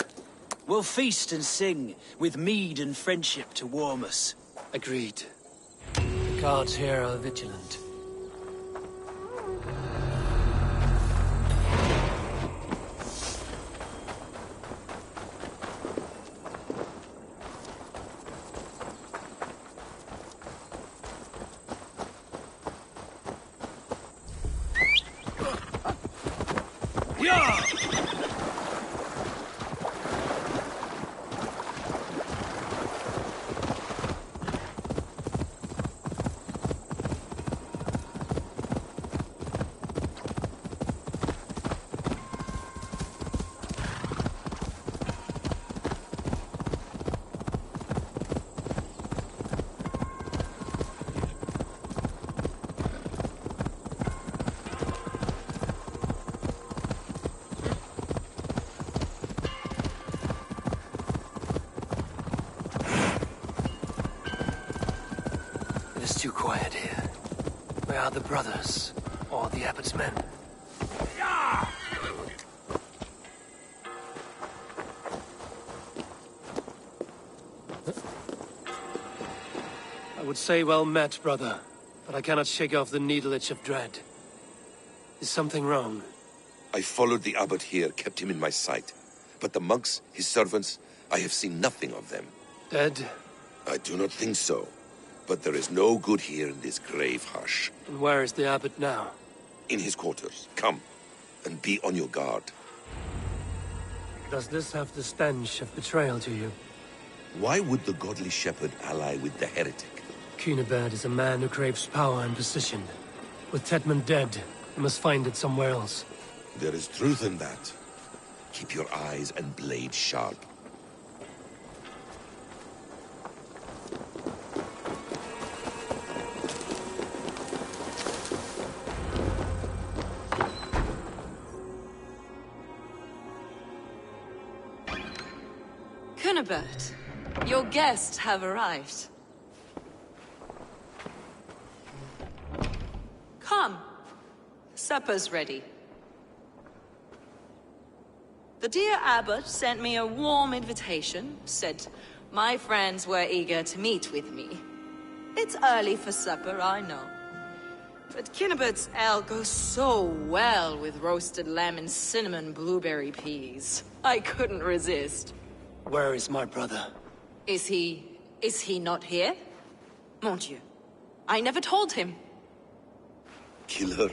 We'll feast and sing, with mead and friendship to warm us. Agreed. The guards here are vigilant. It's too quiet here. Where are the brothers? Or the abbot's men? I would say well met, brother. But I cannot shake off the needle itch of dread. Is something wrong? I followed the abbot here, kept him in my sight. But the monks, his servants, I have seen nothing of them. Dead? I do not think so. But there is no good here in this grave hush. And where is the abbot now? In his quarters. Come, and be on your guard. Does this have the stench of betrayal to you? Why would the godly shepherd ally with the heretic? Cunibert is a man who craves power and position. With Tedman dead, he must find it somewhere else. There is truth in that. Keep your eyes and blade sharp. Cunibert, your guests have arrived. Come. Supper's ready. The dear abbot sent me a warm invitation, said my friends were eager to meet with me. It's early for supper, I know. But Cunibert's ale goes so well with roasted lamb and cinnamon blueberry peas. I couldn't resist. Where is my brother? Is he not here? Mon Dieu. I never told him. Kill her,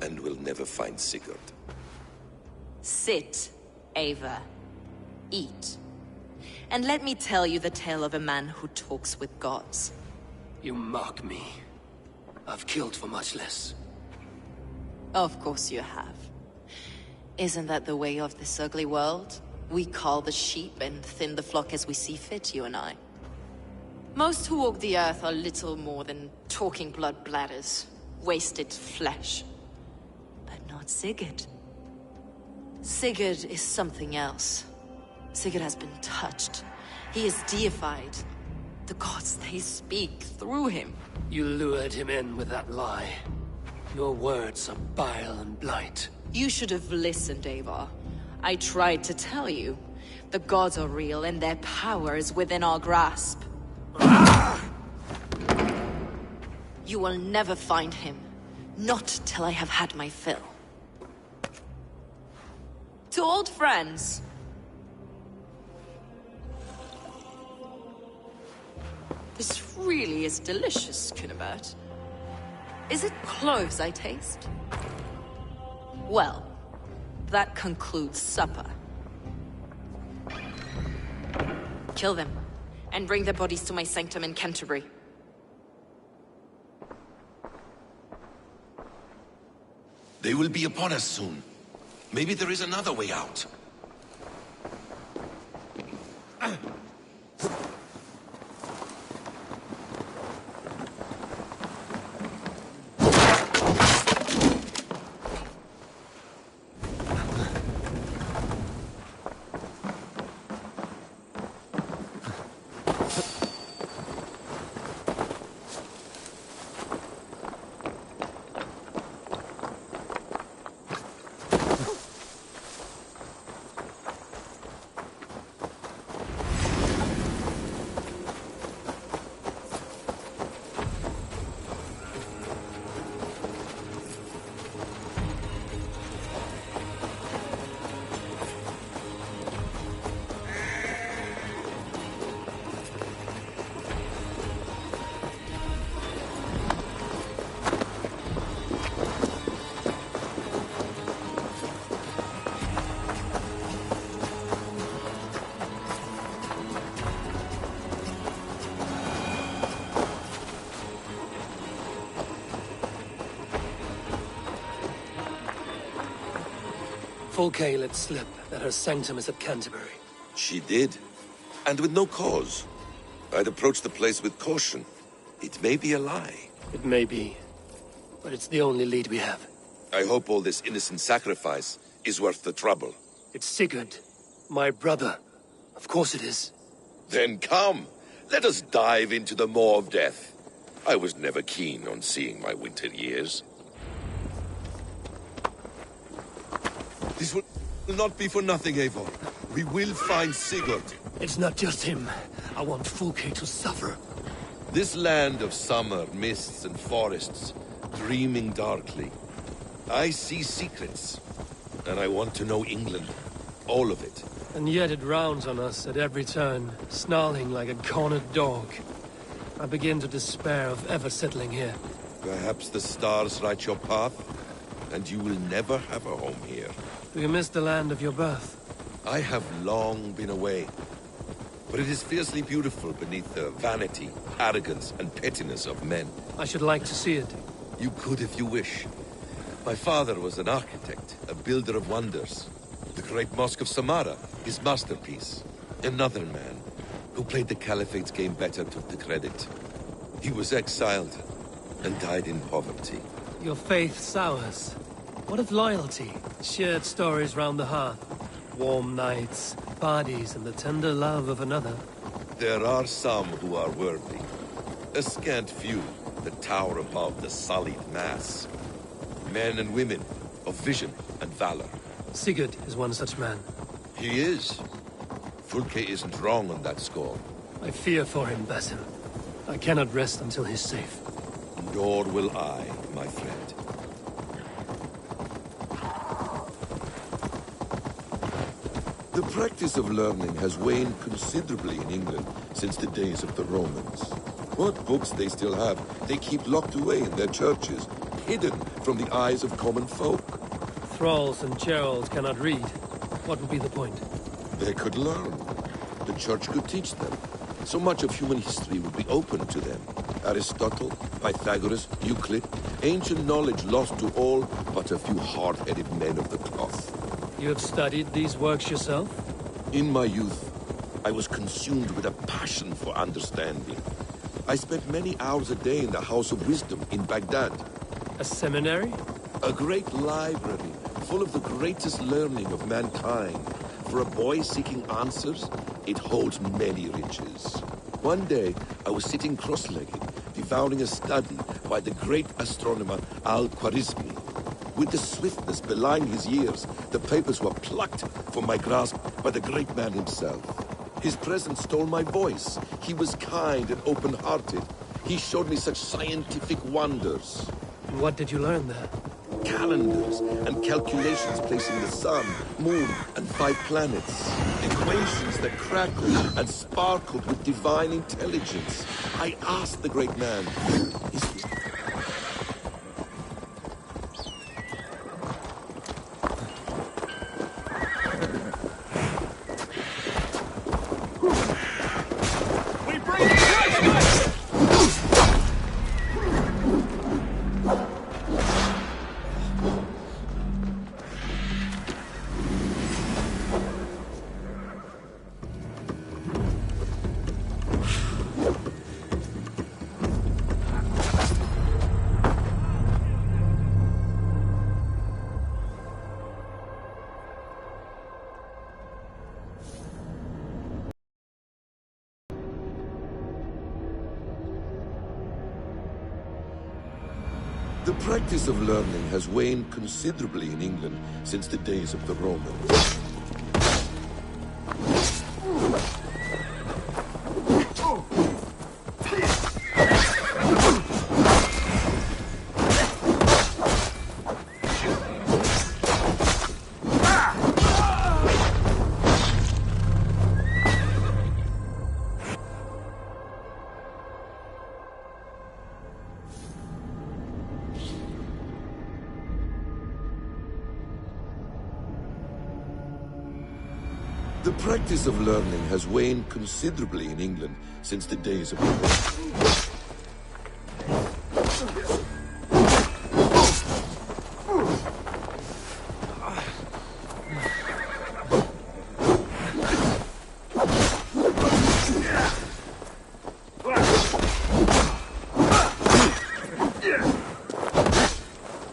and we'll never find Sigurd. Sit, Ava. Eat. And let me tell you the tale of a man who talks with gods. You mock me. I've killed for much less. Of course you have. Isn't that the way of this ugly world? We cull the sheep and thin the flock as we see fit, you and I. Most who walk the earth are little more than talking blood bladders, wasted flesh. But not Sigurd. Sigurd is something else. Sigurd has been touched. He is deified. The gods, they speak through him. You lured him in with that lie. Your words are bile and blight. You should have listened, Avar. I tried to tell you. The gods are real, and their power is within our grasp. You will never find him. Not till I have had my fill. To old friends. This really is delicious, Cunibert. Is it cloves I taste? Well, that concludes supper. Kill them, and bring their bodies to my sanctum in Canterbury. They will be upon us soon. Maybe there is another way out. Fulke let slip that her sanctum is at Canterbury. She did, and with no cause. I'd approach the place with caution. It may be a lie. It may be, but it's the only lead we have. I hope all this innocent sacrifice is worth the trouble. It's Sigurd, my brother. Of course it is. Then come, let us dive into the maw of death. I was never keen on seeing my winter years. This will not be for nothing, Eivor. We will find Sigurd. It's not just him. I want Fulke to suffer. This land of summer, mists and forests, dreaming darkly. I see secrets, and I want to know England. All of it. And yet it rounds on us at every turn, snarling like a cornered dog. I begin to despair of ever settling here. Perhaps the stars write your path? and you will never have a home here. Do you miss the land of your birth? I have long been away. But it is fiercely beautiful beneath the vanity, arrogance, and pettiness of men. I should like to see it. You could if you wish. My father was an architect, a builder of wonders. The great Mosque of Samarra, his masterpiece. Another man, who played the Caliphate's game better, took the credit. He was exiled, and died in poverty. Your faith sours. What of loyalty? Shared stories round the hearth. Warm nights, parties, and the tender love of another. There are some who are worthy. A scant few that tower above the sullied mass. Men and women of vision and valor. Sigurd is one such man. He is. Fulke isn't wrong on that score. I fear for him, Basim. I cannot rest until he's safe. Nor will I, my friend. The practice of learning has waned considerably in England since the days of the Romans. What books they still have, they keep locked away in their churches, hidden from the eyes of common folk. Thralls and Geralds cannot read. What would be the point? They could learn. The church could teach them. So much of human history would be open to them. Aristotle, Pythagoras, Euclid, ancient knowledge lost to all but a few hard-headed men of the cloth. You have studied these works yourself? In my youth, I was consumed with a passion for understanding. I spent many hours a day in the House of Wisdom in Baghdad. A seminary? A great library, full of the greatest learning of mankind. For a boy seeking answers, it holds many riches. One day, I was sitting cross-legged, devouring a study by the great astronomer Al-Khwarizmi. With the swiftness belying his years, the papers were plucked from my grasp by the great man himself. His presence stole my voice. He was kind and open-hearted. He showed me such scientific wonders. What did you learn there? Calendars and calculations placing the sun, moon, and 5 planets. Equations that crackled and sparkled with divine intelligence. I asked the great man, is The practice of learning has waned considerably in England since the days of the Romans. The practice of learning has waned considerably in England since the days of the Romans.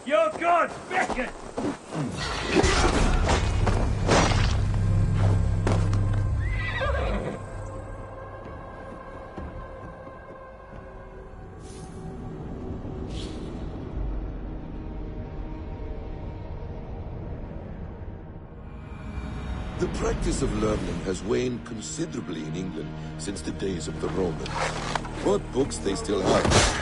Your gods beckon! The practice of learning has waned considerably in England since the days of the Romans. What books they still have.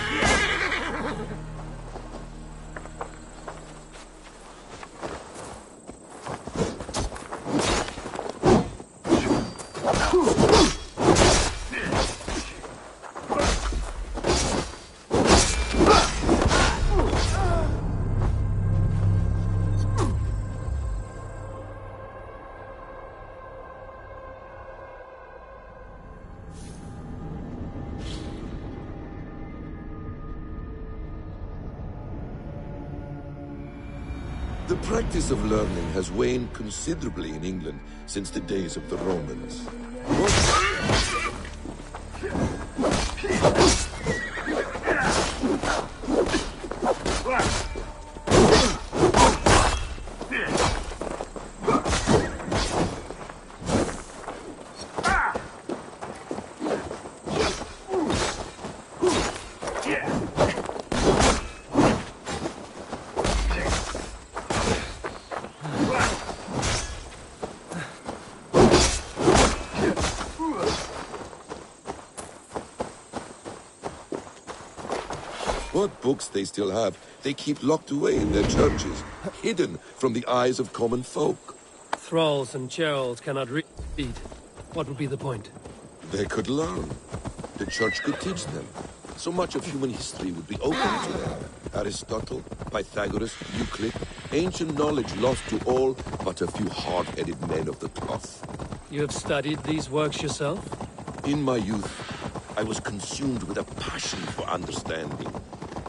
The practice of learning has waned considerably in England since the days of the Romans. What books they still have, they keep locked away in their churches, hidden from the eyes of common folk. Thralls and churls cannot read. What would be the point? They could learn. The church could teach them. So much of human history would be open to them. Aristotle, Pythagoras, Euclid, ancient knowledge lost to all but a few hard-headed men of the cloth. You have studied these works yourself? In my youth, I was consumed with a passion for understanding.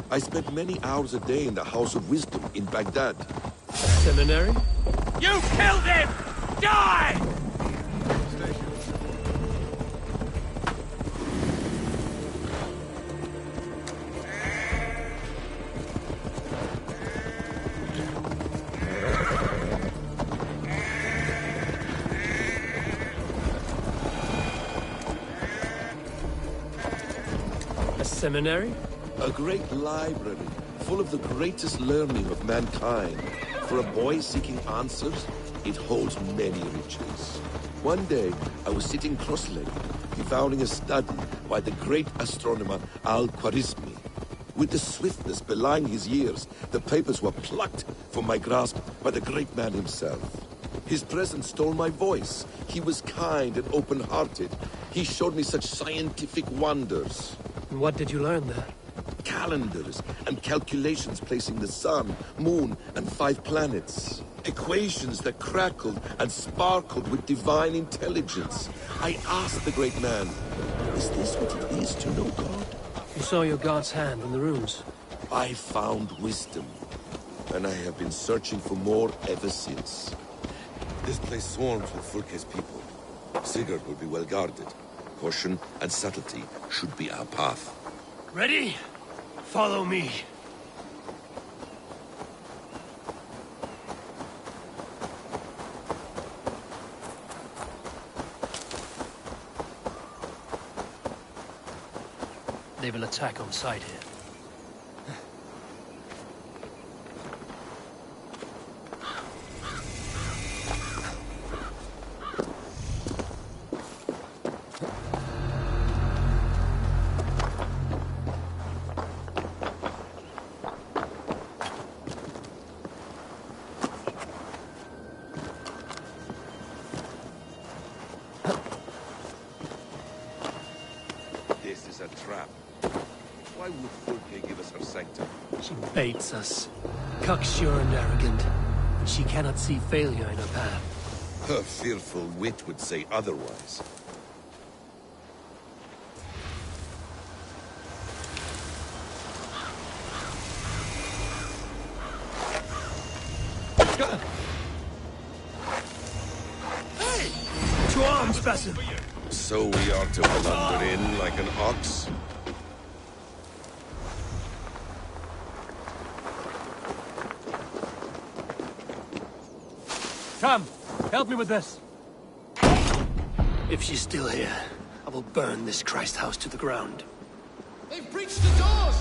I spent many hours a day in the House of Wisdom in Baghdad. Seminary? You killed him! Die! A seminary? A great library, full of the greatest learning of mankind. For a boy seeking answers, it holds many riches. One day, I was sitting cross-legged, devouring a study by the great astronomer Al-Khwarizmi. With the swiftness belying his years, the papers were plucked from my grasp by the great man himself. His presence stole my voice. He was kind and open-hearted. He showed me such scientific wonders. And what did you learn there? Calendars and calculations placing the sun, moon, and 5 planets. Equations that crackled and sparkled with divine intelligence. I asked the great man, is this what it is to know God? You saw your God's hand in the runes. I found wisdom, and I have been searching for more ever since. This place swarms with Fulke's people. Sigurd will be well guarded. Caution and subtlety should be our path. Ready? Follow me. They will attack on sight here. This is a trap. Why would Fulke give us her sanctum? She baits us. Cocksure and arrogant. But she cannot see failure in her path. Her fearful wit would say otherwise. Hey! To arms, Basim! So we are to blunder in like an ox? Come, help me with this. If she's still here, I will burn this Christ house to the ground. They've breached the doors!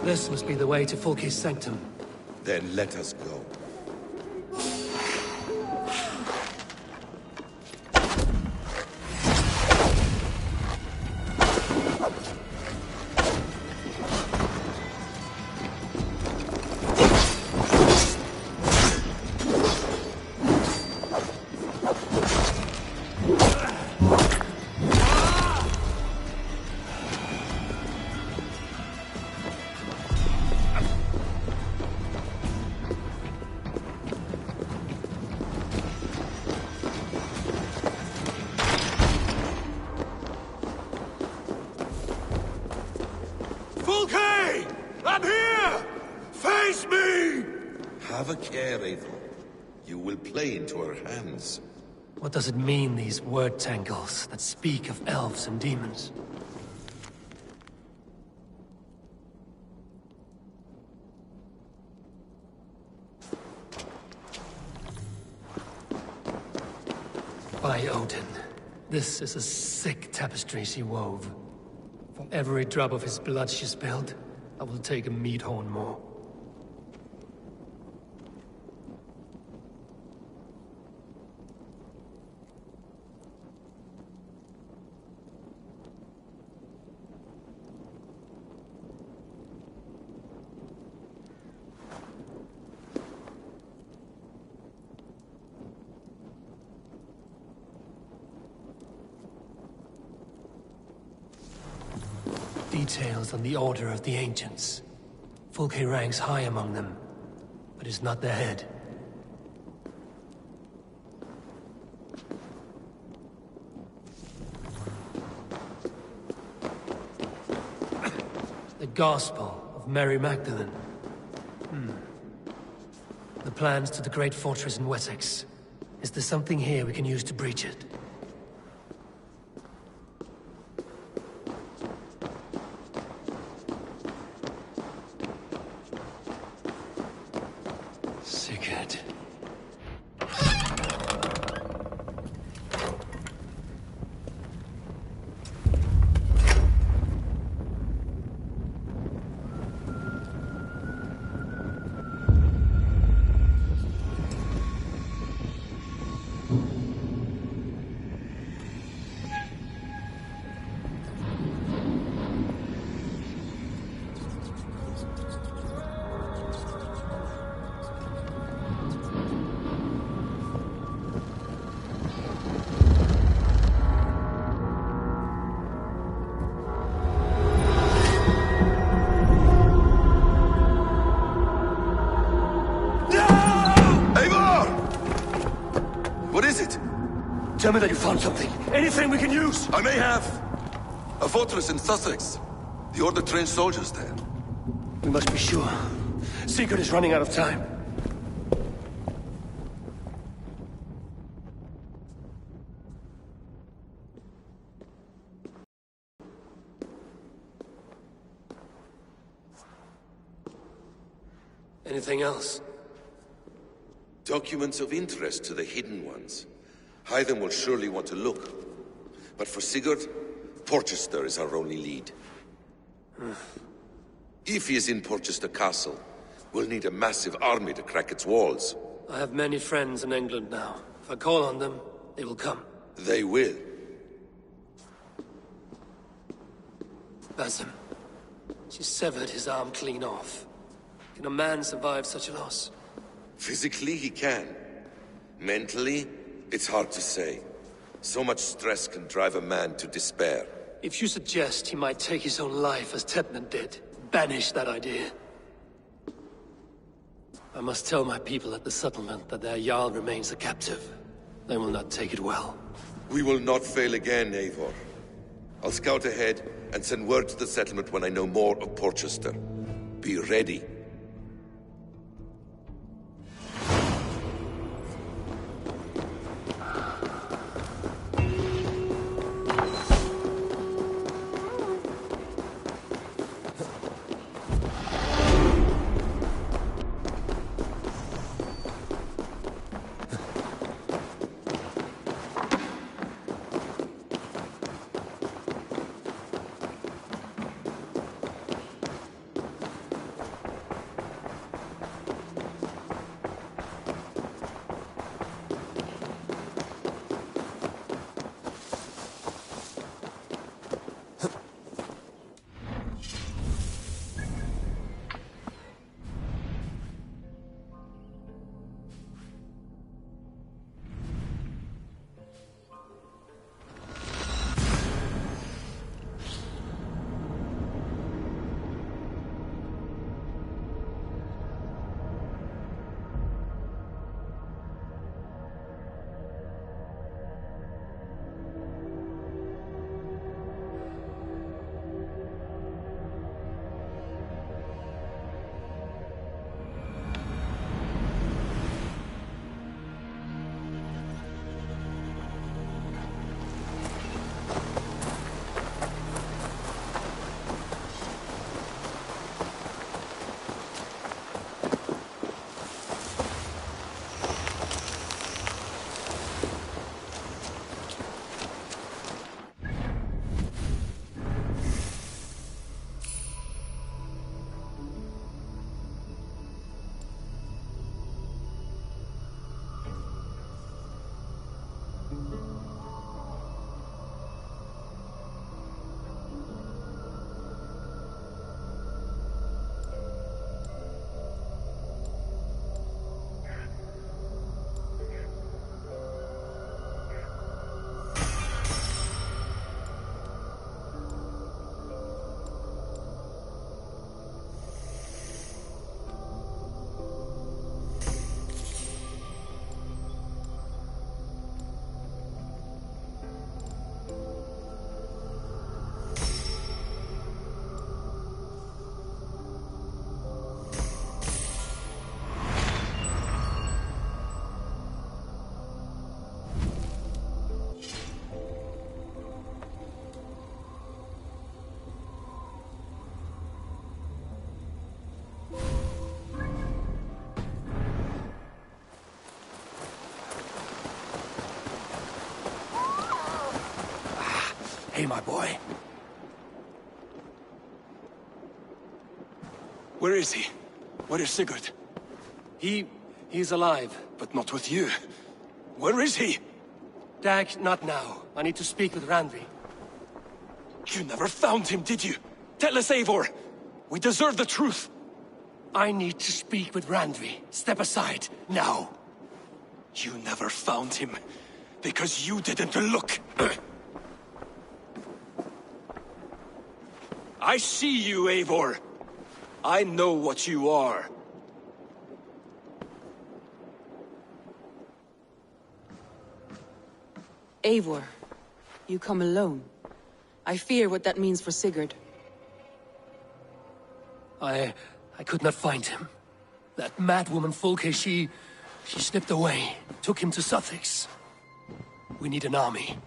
This must be the way to Fulke's sanctum. Then let us go. Fulke! I'm here! Face me! Have a care, Eivor. You will play into our hands. What does it mean, these word tangles that speak of elves and demons? By Odin, this is a sick tapestry she wove. For every drop of his blood she spilled, I will take a meat horn more. Details on the Order of the Ancients. Fulke ranks high among them, but is not their head. The Gospel of Mary Magdalene. The plans to the great fortress in Wessex. Is there something here we can use to breach it? Sigurd. What is it? Tell me that you found something. Anything we can use! I may have. A fortress in Sussex. The Order trained soldiers there. We must be sure. Sigurd is running out of time. Anything else? Documents of interest to the Hidden Ones. Hyden will surely want to look. But for Sigurd, Porchester is our only lead. If he is in Porchester Castle, we'll need a massive army to crack its walls. I have many friends in England now. If I call on them, they will come. They will. Basim. She severed his arm clean off. Can a man survive such a loss? Physically, he can. Mentally, it's hard to say. So much stress can drive a man to despair. If you suggest he might take his own life as Tedman did, banish that idea. I must tell my people at the settlement that their Jarl remains a captive. They will not take it well. We will not fail again, Eivor. I'll scout ahead and send word to the settlement when I know more of Porchester. Be ready. Hey, my boy. Where is he? Where is Sigurd? He's alive. But not with you. Where is he? Dag, not now. I need to speak with Randvi. You never found him, did you? Tell us, Eivor. We deserve the truth. I need to speak with Randvi. Step aside, now. You never found him, because you didn't look. I see you, Eivor. I know what you are. Eivor, you come alone. I fear what that means for Sigurd. I could not find him. That madwoman Folke, she slipped away, took him to Sussex. We need an army.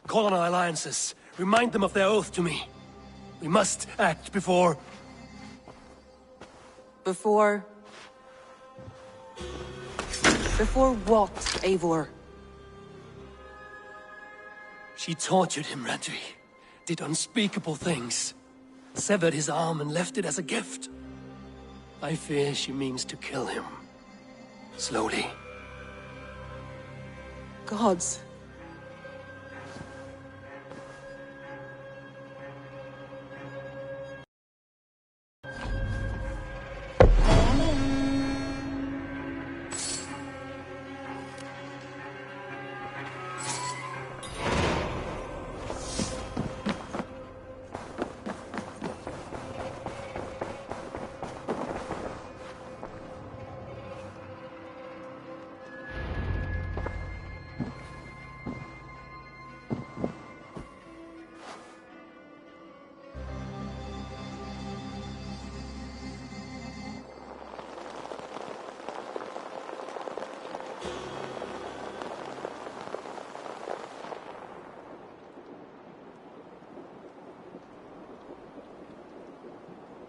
Call on our alliances. Remind them of their oath to me. We must act before... Before what, Eivor? She tortured him, Randvi. Did unspeakable things. Severed his arm and left it as a gift. I fear she means to kill him. Slowly. Gods.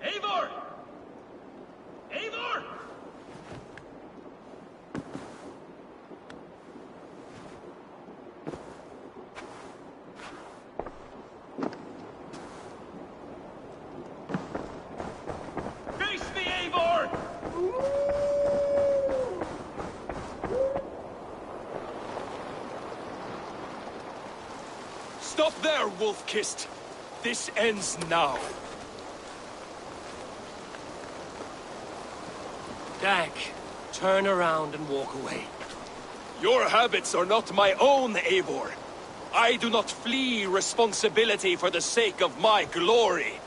Eivor! Eivor! Face me, Eivor! Stop there, Wolf-Kissed. This ends now. Dag, turn around and walk away. Your habits are not my own, Eivor. I do not flee responsibility for the sake of my glory.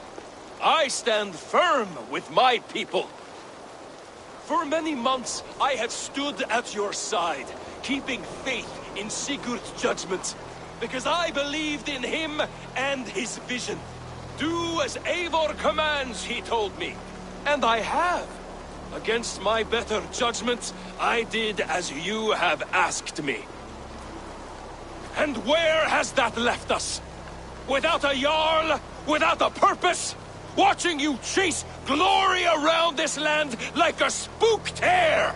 I stand firm with my people. For many months, I have stood at your side, keeping faith in Sigurd's judgment, because I believed in him and his vision. Do as Eivor commands, he told me. And I have. Against my better judgment, I did as you have asked me. And where has that left us? Without a Jarl? Without a purpose? Watching you chase glory around this land like a spooked hare!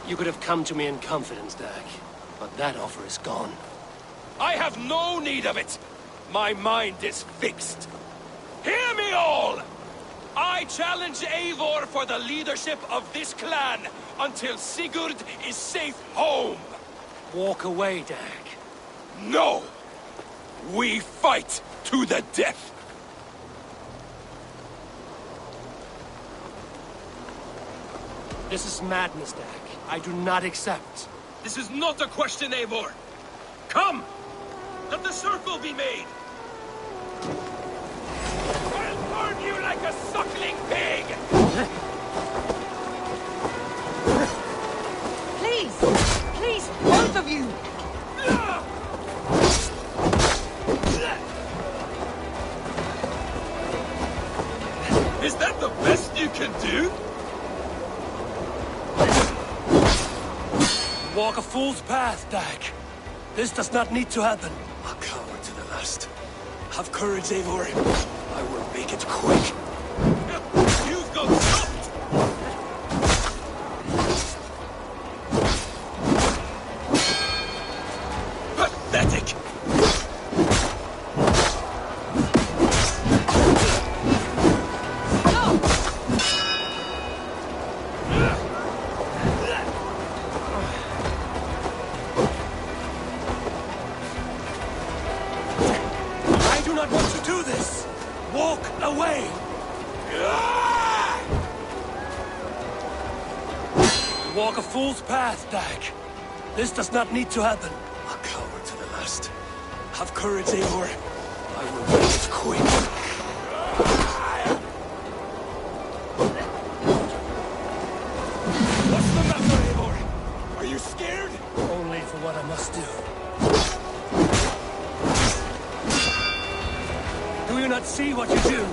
You could have come to me in confidence, Dag, but that offer is gone. I have no need of it! My mind is fixed. Hear me all! I challenge Eivor for the leadership of this clan until Sigurd is safe home! Walk away, Dag. No! We fight to the death! This is madness, Dag. I do not accept. This is not a question, Eivor! Come! Let the circle be made! I'll burn you like a suckling pig! Please! Please, both of you! Is that the best you can do? Walk a fool's path, Dag. This does not need to happen. A coward to the last. Have courage, Eivor. I will make it quick. You've got stopped! fool's path, Dag. This does not need to happen. A coward to the last. Have courage, Eivor. I will make it quick. What's the matter, Eivor? Are you scared? Only for what I must do. Do you not see what you do?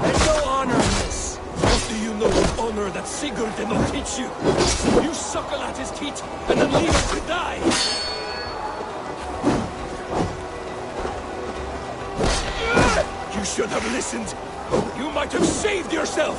There's no honor in this. What do you know of honor that Sigurd did not teach you? You suckle at his teeth and then leave him to die! You should have listened! You might have saved yourself!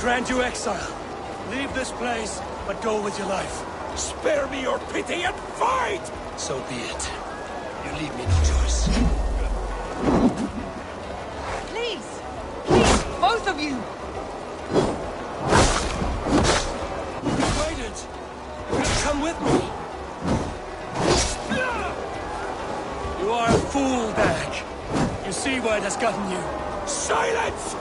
Grant you exile. Leave this place, but go with your life. Spare me your pity and fight! So be it. You leave me no choice. Please! Please, both of you! You waited. You have come with me. You are a fool, Dag. You see why it has gotten you. Silence!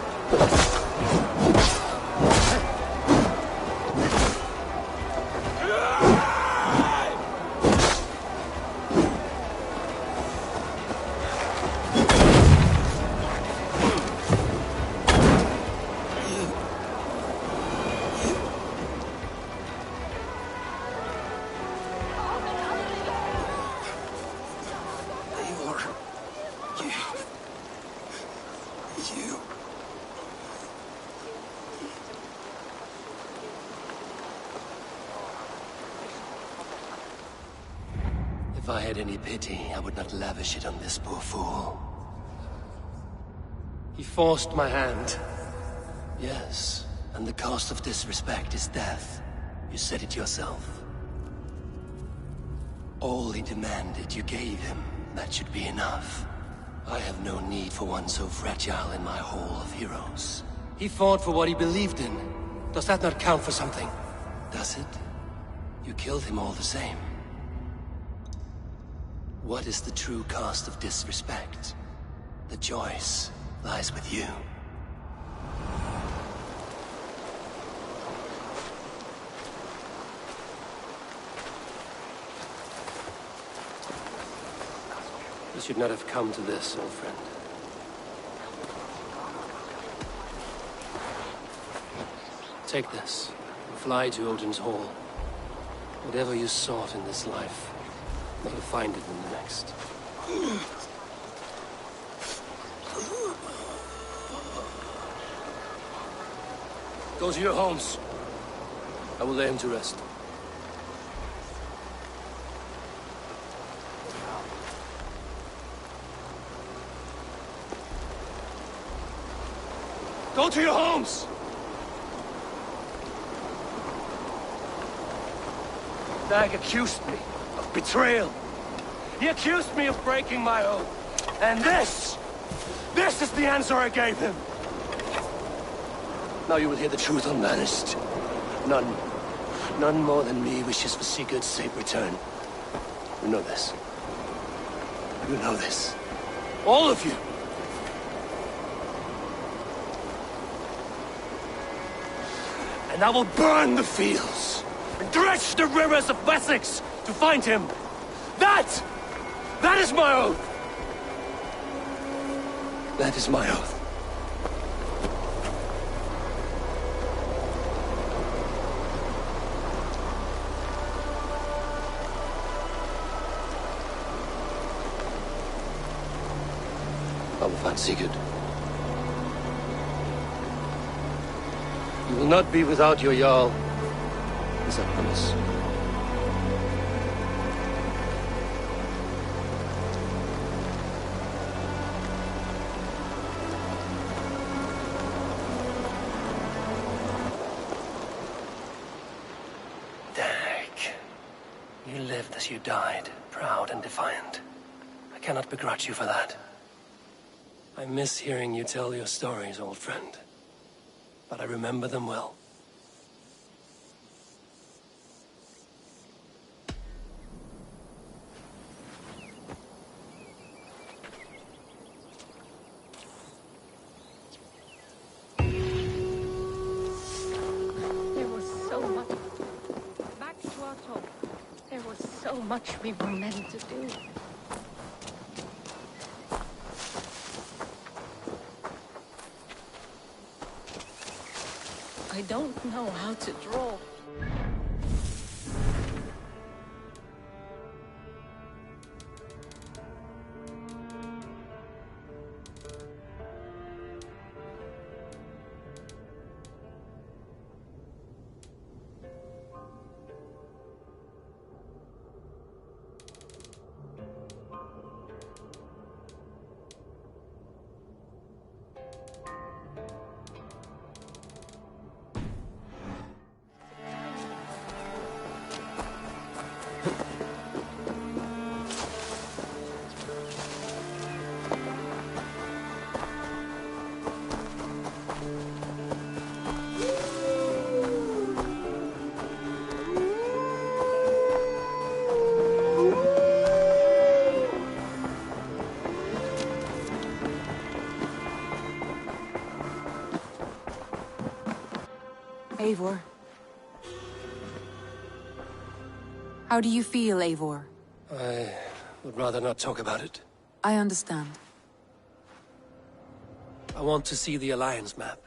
If I had any pity, I would not lavish it on this poor fool. He forced my hand. Yes, and the cost of disrespect is death. You said it yourself. All he demanded, you gave him. That should be enough. I have no need for one so fragile in my hall of heroes. He fought for what he believed in. Does that not count for something? Does it? You killed him all the same. What is the true cost of disrespect? The choice lies with you. You should not have come to this, old friend. Take this. Fly to Odin's Hall. Whatever you sought in this life, you'll find it in the next. Go to your homes. I will lay him to rest. Go to your homes! Dag accused me of betrayal. He accused me of breaking my oath. And this is the answer I gave him. Now you will hear the truth unbanished. None more than me wishes for Sigurd's safe return. You know this. You know this. All of you. And I will burn the fields and dredge the rivers of Wessex to find him. That is my oath. That is my oath. I will find Sigurd. You will not be without your Jarl. Is that promise? You lived as you died, proud and defiant. I cannot begrudge you for that. I miss hearing you tell your stories, old friend. But I remember them well. so much we were meant to do. I don't know how to draw. Eivor. How do you feel, Eivor? I would rather not talk about it. I understand. I want to see the Alliance map.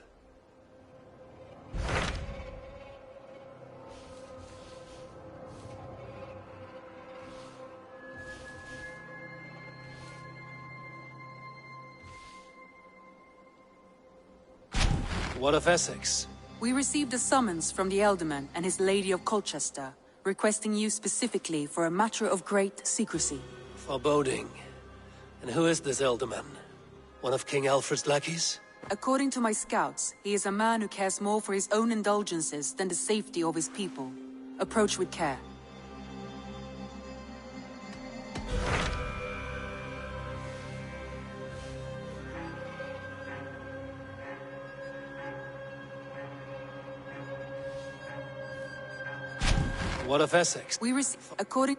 What of Essex? We received a summons from the Elderman and his Lady of Colchester, requesting you specifically for a matter of great secrecy. Foreboding. And who is this Elderman? One of King Alfred's lackeys? According to my scouts, he is a man who cares more for his own indulgences than the safety of his people. Approach with care. What of Essex? We receive, according...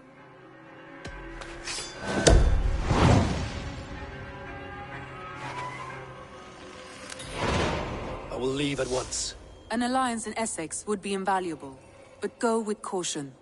I will leave at once. An alliance in Essex would be invaluable, but go with caution.